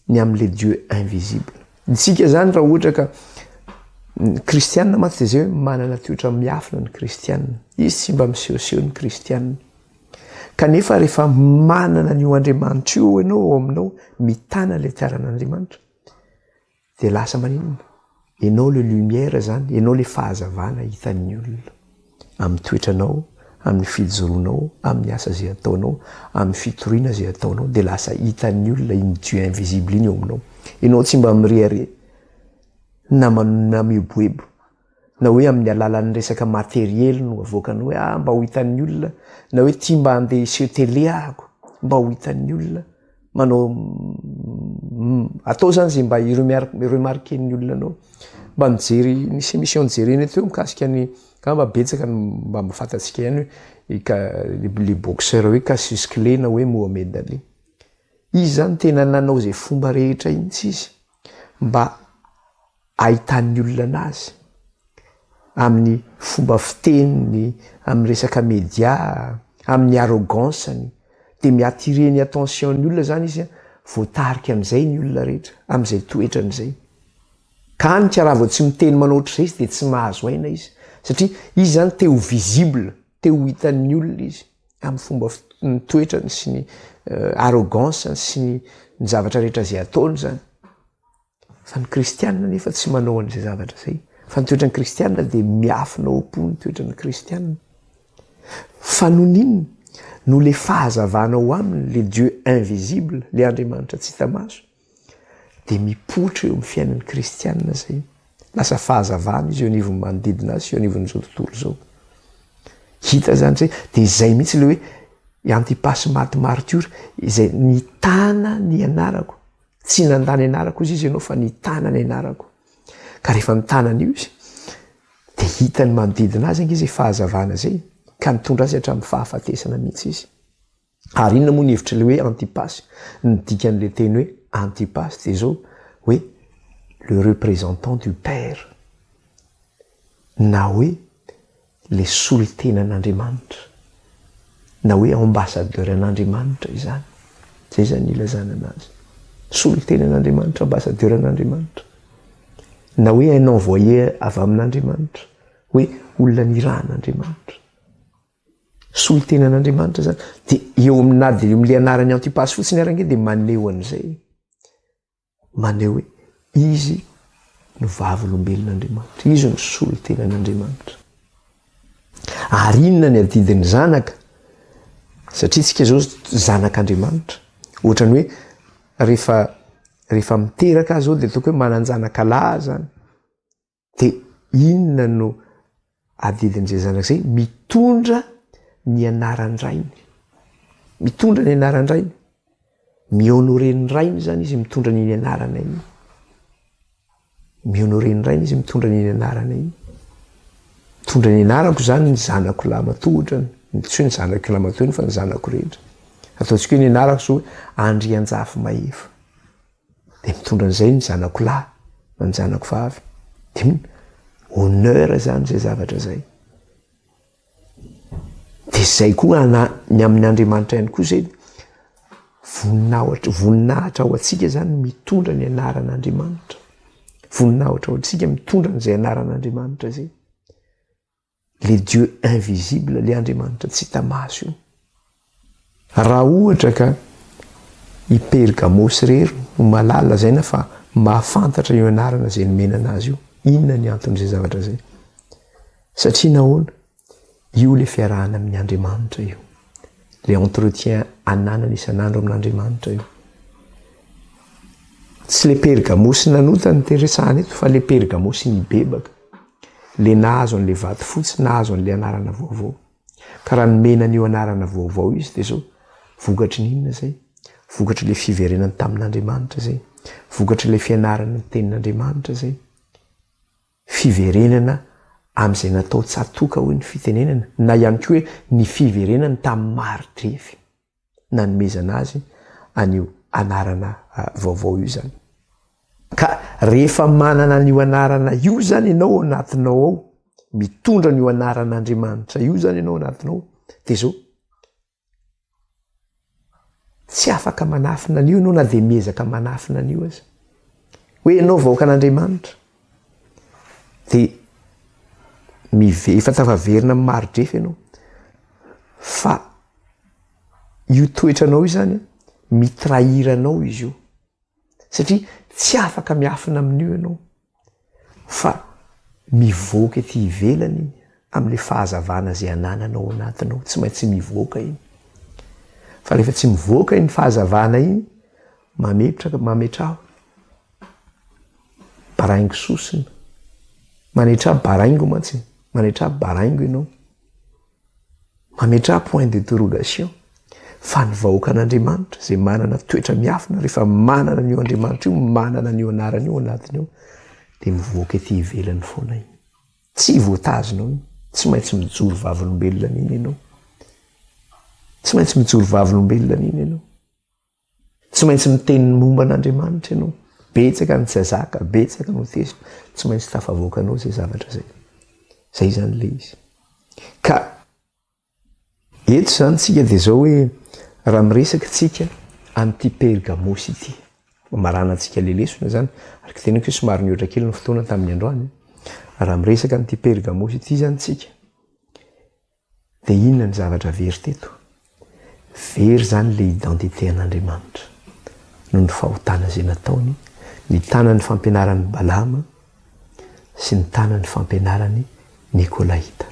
ny am'le Dieu invisible. Isika zany raha ohatra ka kristianina maty de zay hoe manana toetra miafina ny kristianina. Izy tsy mba misehoseho ny kristianina. Kanefa rehefa manana n'io Andriamanitra io ianao ao aminao mitana le tiaran'Andriamanitra de lasa maninona? Ianao le lumière zany, ianao le fahazavana hitan'ny olona amin'ny toetranao, amin'ny fijoroanao, amin'ny asa zay ataonao, amin'ny fitoriana zay ataonao de lasa hitan'ny olona iny Dieu invisible iny eo aminao. Ianao tsy mba mirehare na meboebo na hoe amin'ny alalan'ny resaka materiel no avoakanao hoe mba ho hitan'ny olona na hoe tia mba andeha hiseho télé ahako mba ho hitan'ny olona manao atao zany zay mba remarquen'ny olona anao mba mijery nisy émission jerena teo mikasika ny ka mba betsaka mba mahafantatsika ihany hoe le boxeur hoe Cassius Clay na hoe Mohamed Ali. Izy zany tena nanao zay fomba rehetra iny tsy izy mba ahitan'ny olona anazy amin'ny fomba fiteniny, amin'ny resaka média, amin'ny arroganceny de miattirer ny attention ny olona zany izy voatarika am'izay ny olona rehetra am'izay toetran'izay. Ka ny karaha vao tsy miteny manoatra zay izy de tsy mahazo aina izy satria izy zany te ho visible, te ho hitan'ny olona izy amin'ny fomba ny toetrany sy ny arroganceny sy ny zavatra rehetra zay ataony zany. Fa ny kristianina nefa tsy manao an'izay zavatra zay. Fa ny toetran'ny kristianina de miafina ao-po ny toetran'ny kristianina. Fa noninona no le fahazavanao aminy le Dieu invisible, le Andriamanitra tsy hita maso de mipoitra eo amin'ny fiainan'ny kristianina zay. Lasa fahazavana izy eo anivon'ny manodidina azy, eo anivon'izao tontolo zao. Hita zany zay de zay mihitsy le hoe Antipasy maty martyr izay nitana ny anarako. Tsy nandany anarako izy ianao fa nitana ny anarako. Ka rehefa nitanany io izy de hitany manodidina azy izy fahazavana zay ka mitondra azy hatramin'ny fahafatesana mihitsy izy. Ary inona moa ny hevitra le hoe Antipasy? Ny dikan'le teny hoe Antipasy de zao hoe le représentant du Père na hoe le solitenan'Andriamanitra na hoe ambassadeur an'Andriamanitra izany. Zay zany ilazana anazy. Solitenan'Andriamanitra, ambassadeur an'Andriamanitra. Na hoe un envoyé avy amin'Andriamanitra, hoe olona niran'Andriamanitra. Solitenan'Andriamanitra zany de eo amina de eo am'le anarany Antipasy fotsiny aranga de maneho an'izay. Maneho hoe izy no vavolombelon'Andriamanitra, izy no solitenan'Andriamanitra. Ary inona ny adidin'ny zanaka? Satria tsika zao zanak'Andriamanitra. Ohatrany hoe rehefa miteraka azy zao de toko hoe manan-janaka lahy zany. De inona no adidin'izay zanaka zay? Mitondra ny anaran-drainy. Mitondra ny anaran-drainy. Mionoren'ny rainy zany izy mitondra ny anarana iny. Mionoren'ny rainy izy mitondra ny anarana iny. Mitondra ny anarako zany ny zanako lahy matohitra. Tsy hoe ny zanako lahy matohitra fa ny zanako rehetra. Ataontsika hoe ny anarako zao Andrianjafy Mahefa. De mitondra an'izay ny zanako lahy, ny zanako vavy. De honneur zany zay zavatra zay. De zay koa ny amin'ny Andriamanitra ihany koa zay voninahitra ho antsika zany mitondra ny anaran'Andriamanitra. Voninahitra ho antsika mitondra n'izay anaran'Andriamanitra zay. Le Dieu invisible, le Andriamanitra tsy hita maso io. Raha ohatra ka I Pergamosy rery no malala zay na fa mahafantatra io anarana zay nomena anazy io. Inona ny anton'izay zavatra zay? Satria nahoana? Io le fiarahana amin'ny Andriamanitra io. Le entretien ananana isan'andro amin'Andriamanitra io. Tsy le Pergamosy nanota ny teresahana eto, fa le Pergamosy nibebaka. Le nahazo an'le vato fotsy, nahazo an'le anarana vaovao. Ka raha nomena an'io anarana vaovao izy dia zao vokatry n'inona zay? Vokatry le fiverenany tamin'Andriamanitra zay. Vokatry le fianarana ny tenin'Andriamanitra zay. Fiverenana amin'izay natao tsatoka hoe ny fitenenana, na ihany koa hoe ny fiverenany tamin'ny Maridrefy nanomezana azy an'io anarana vaovao io zany. Ka rehefa manana an'io anarana io zany ianao anatinao ao, mitondra an'io anaran'Andriamanitra io zany ianao anatinao, dia zao tsy afaka manafina an'io ianao na dia miezaka manafina an'io aza. Hoe ianao vahoaka an'Andriamanitra dia efa tafaverina amin'ny Maridrefy ianao, fa io toetranao io zany mitrahiranao izy io, satria tsy afaka miafina amin'io ianao, fa mivoaka ety ivelany amin'le fahazavana zay anananao anatinao. Tsy maintsy mivoaka iny, fa rehefa tsy mivoaka iny fahazavana iny, mametra baraingo sosina, manetra baraingo mantsy, manetra baraingo ianao, mametra point d'interrogation. Fa ny vahoaka an'Andriamanitra zay manana toetra miafina, rehefa manana an'io Andriamanitra io, manana an'io anarana io anatiny ao, dia mivoaka ety ivelany foana iny. Tsy voatazonao iny, tsy maintsy mijoro vavolombelona iny ianao. Tsy maintsy mijoro vavolombelona iny ianao. Tsy maintsy miteny momba an'Andriamanitra ianao. Betsaka ny tsazaka, betsaka no tesina, tsy maintsy tafavoakanao zay zavatra zay. Zay zany le izy. Ka eto zany tsika dia zao hoe raha miresaka tsika an'ity Pergamosy ity, marana antsika le lesona zany, araka tenako hoe somary niotra kely ny fotoana tamin'ny androany. Raha miresaka an'ity Pergamosy ity zany tsika, dia inona ny zavatra very teto? Very zany le identité an'Andriamanitra no ny fahotana zay nataony, ny tanany fampianaran'ny Balama sy ny tanany fampianaran'ny Nikolaita.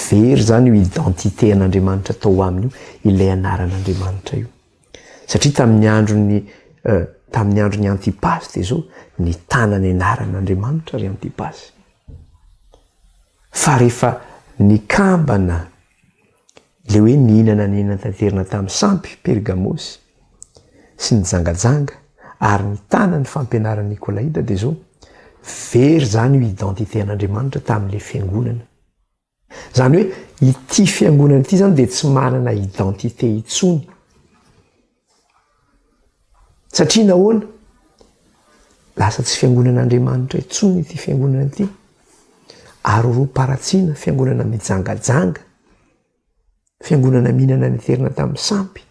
Very zany io identité an'Andriamanitra tao amin'io, ilay anaran'Andriamanitra io. Satria tamin'ny andron'ny Antipasy dia zao ny tanany anaran'Andriamanitra ry Antipasy. Fa rehefa nikambana le hoe nihinana tanterina tamin'ny sampy Pergamosy sy ny jangajanga ary ny tanany fampianaran'ny Nikolaita, dia zao very zany io identité an'Andriamanitra tamin'le fiangonana. Zany hoe ity fiangonana ity zany dia tsy manana identité intsony. Satria nahoana? Lasa tsy fiangonan'Andriamanitra intsony ity fiangonana ity, ary roaparatsiana fiangonana mijangajanga, fiangonana mihinana ny terina tamin'ny sampy.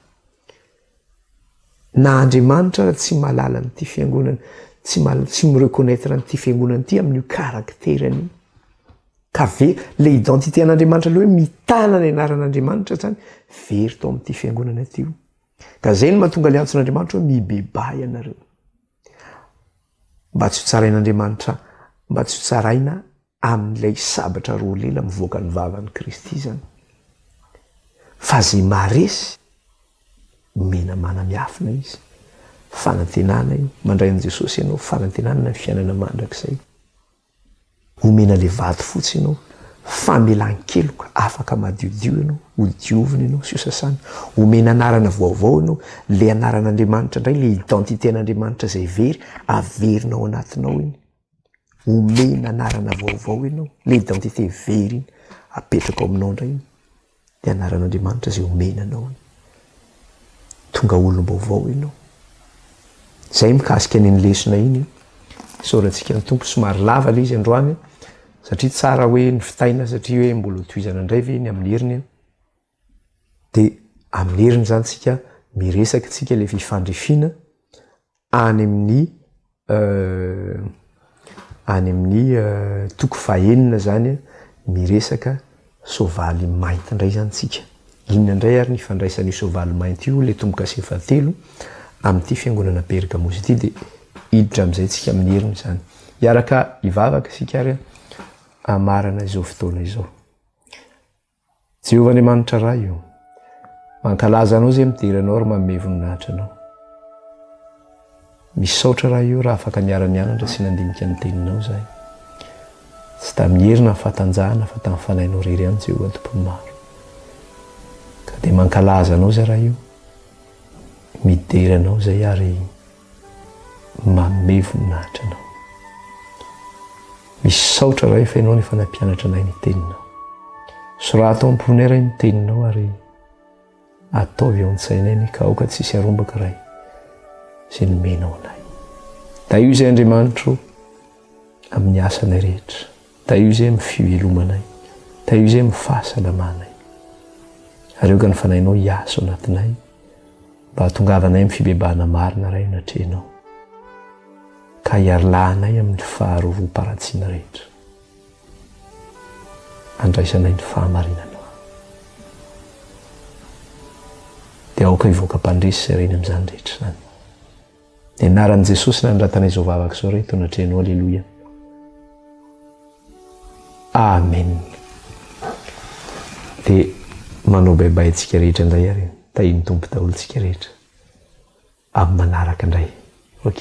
Na Andriamanitra raha tsy malala n'ity fiangonana, tsy mireconnaître n'ity fiangonana ity amin'io karakterany. Ka le identité an'Andriamanitra le hoe mitana ny anaran'Andriamanitra zany very tao amin'ity fiangonana ity io. Ka zay no mahatonga le antson'Andriamanitra hoe mibebay ianareo. Mba tsy ho tsarain'Andriamanitra, mba tsy ho tsaraina amin'ilay sabatra roa lela mivoaka ny vavan'i Kristy zany. Fa zay maresy mena mana-miafina izy. Fanantenana io, mandray an'i Jesosy ianao, fanantenana ny fiainana mandrakizay. Omena le vato fotsy ianao, famelan-keloka, afaka madiodio ianao, ho diovina ianao, sy ho sasana. Omena anarana vaovao ianao, le anaran'Andriamanitra indray, le identité an'Andriamanitra zay very, averinao anatinao iny. Omena anarana vaovao ianao, le identité very iny, apetraka ao aminao indray iny. Dia anaran'Andriamanitra zay omenanao iny. Tonga olom-baovao ianao. Zay mikasika ny lesona iny. Sorantsika ny tompo, somary lava le izy androany, satria tsara hoe ny fitaina, satria hoe mbola tohizana indray ve ny amin'ny heriny. Dia amin'ny heriny zany tsika miresaka tsika le fifandrefina any amin'ny toko fahenina zany, miresaka soavaly mainty indray zany tsika. Inona indray ary ny fandraisan'io soavaly mainty io, le tomboka sy fahatelo amin'ity fiangonana Pergamosi ity dia hiditra amin'izay tsika amin'ny heriny izany. Hiaraka hivavaka isika ary hamarana izao fotoana izao. Jehovahandriamanitra iray io, mankalaza anao izay mideranao ary manome voninahitra anao. Misaotra raha io raha afaka niara-nianatra sy nandinika ny teninao izahay. Tsy tamin'ny herina ny fahatanjahana fa tamin'ny fanahinao irery ihany Jehovah tompony maro. Ka dia mankalaza anao izay raha io, mideranao izay ary manome voninahitra anao. Misaotra raha efa ianao nefa nampianatra anay ny teninao. So raha atao am-ponay iray ny teninao ary ataovy ao an-tsainay ny ka aoka tsisy arombaka iray izay nomenao anay. Da io izay Andriamanitro amin'ny asanay rehetra. Da io izay amin'ny fivelomanay. Da io izay amin'ny fahasalamanay. Ary eo ka ny fanahinao hiasa ao anatinay mba hahatongavanay amin'ny fibebahana marina iray natrehanao. Ka hiarlahanay amin'ny faharovam-paratsiana rehetra. Andraisanay ny fahamarinanao. Dia aoka hivoaka mpandresy izay reny amin'izany rehetra izany. Ny anaran'i Jesosy nandratanay izao vavaka izao reto natrehanao. Alleluia. Amen. Dia manao baibay antsika rehetra indray ary tahiny tompo daholo antsika rehetra amin'ny manaraka indray. Ok.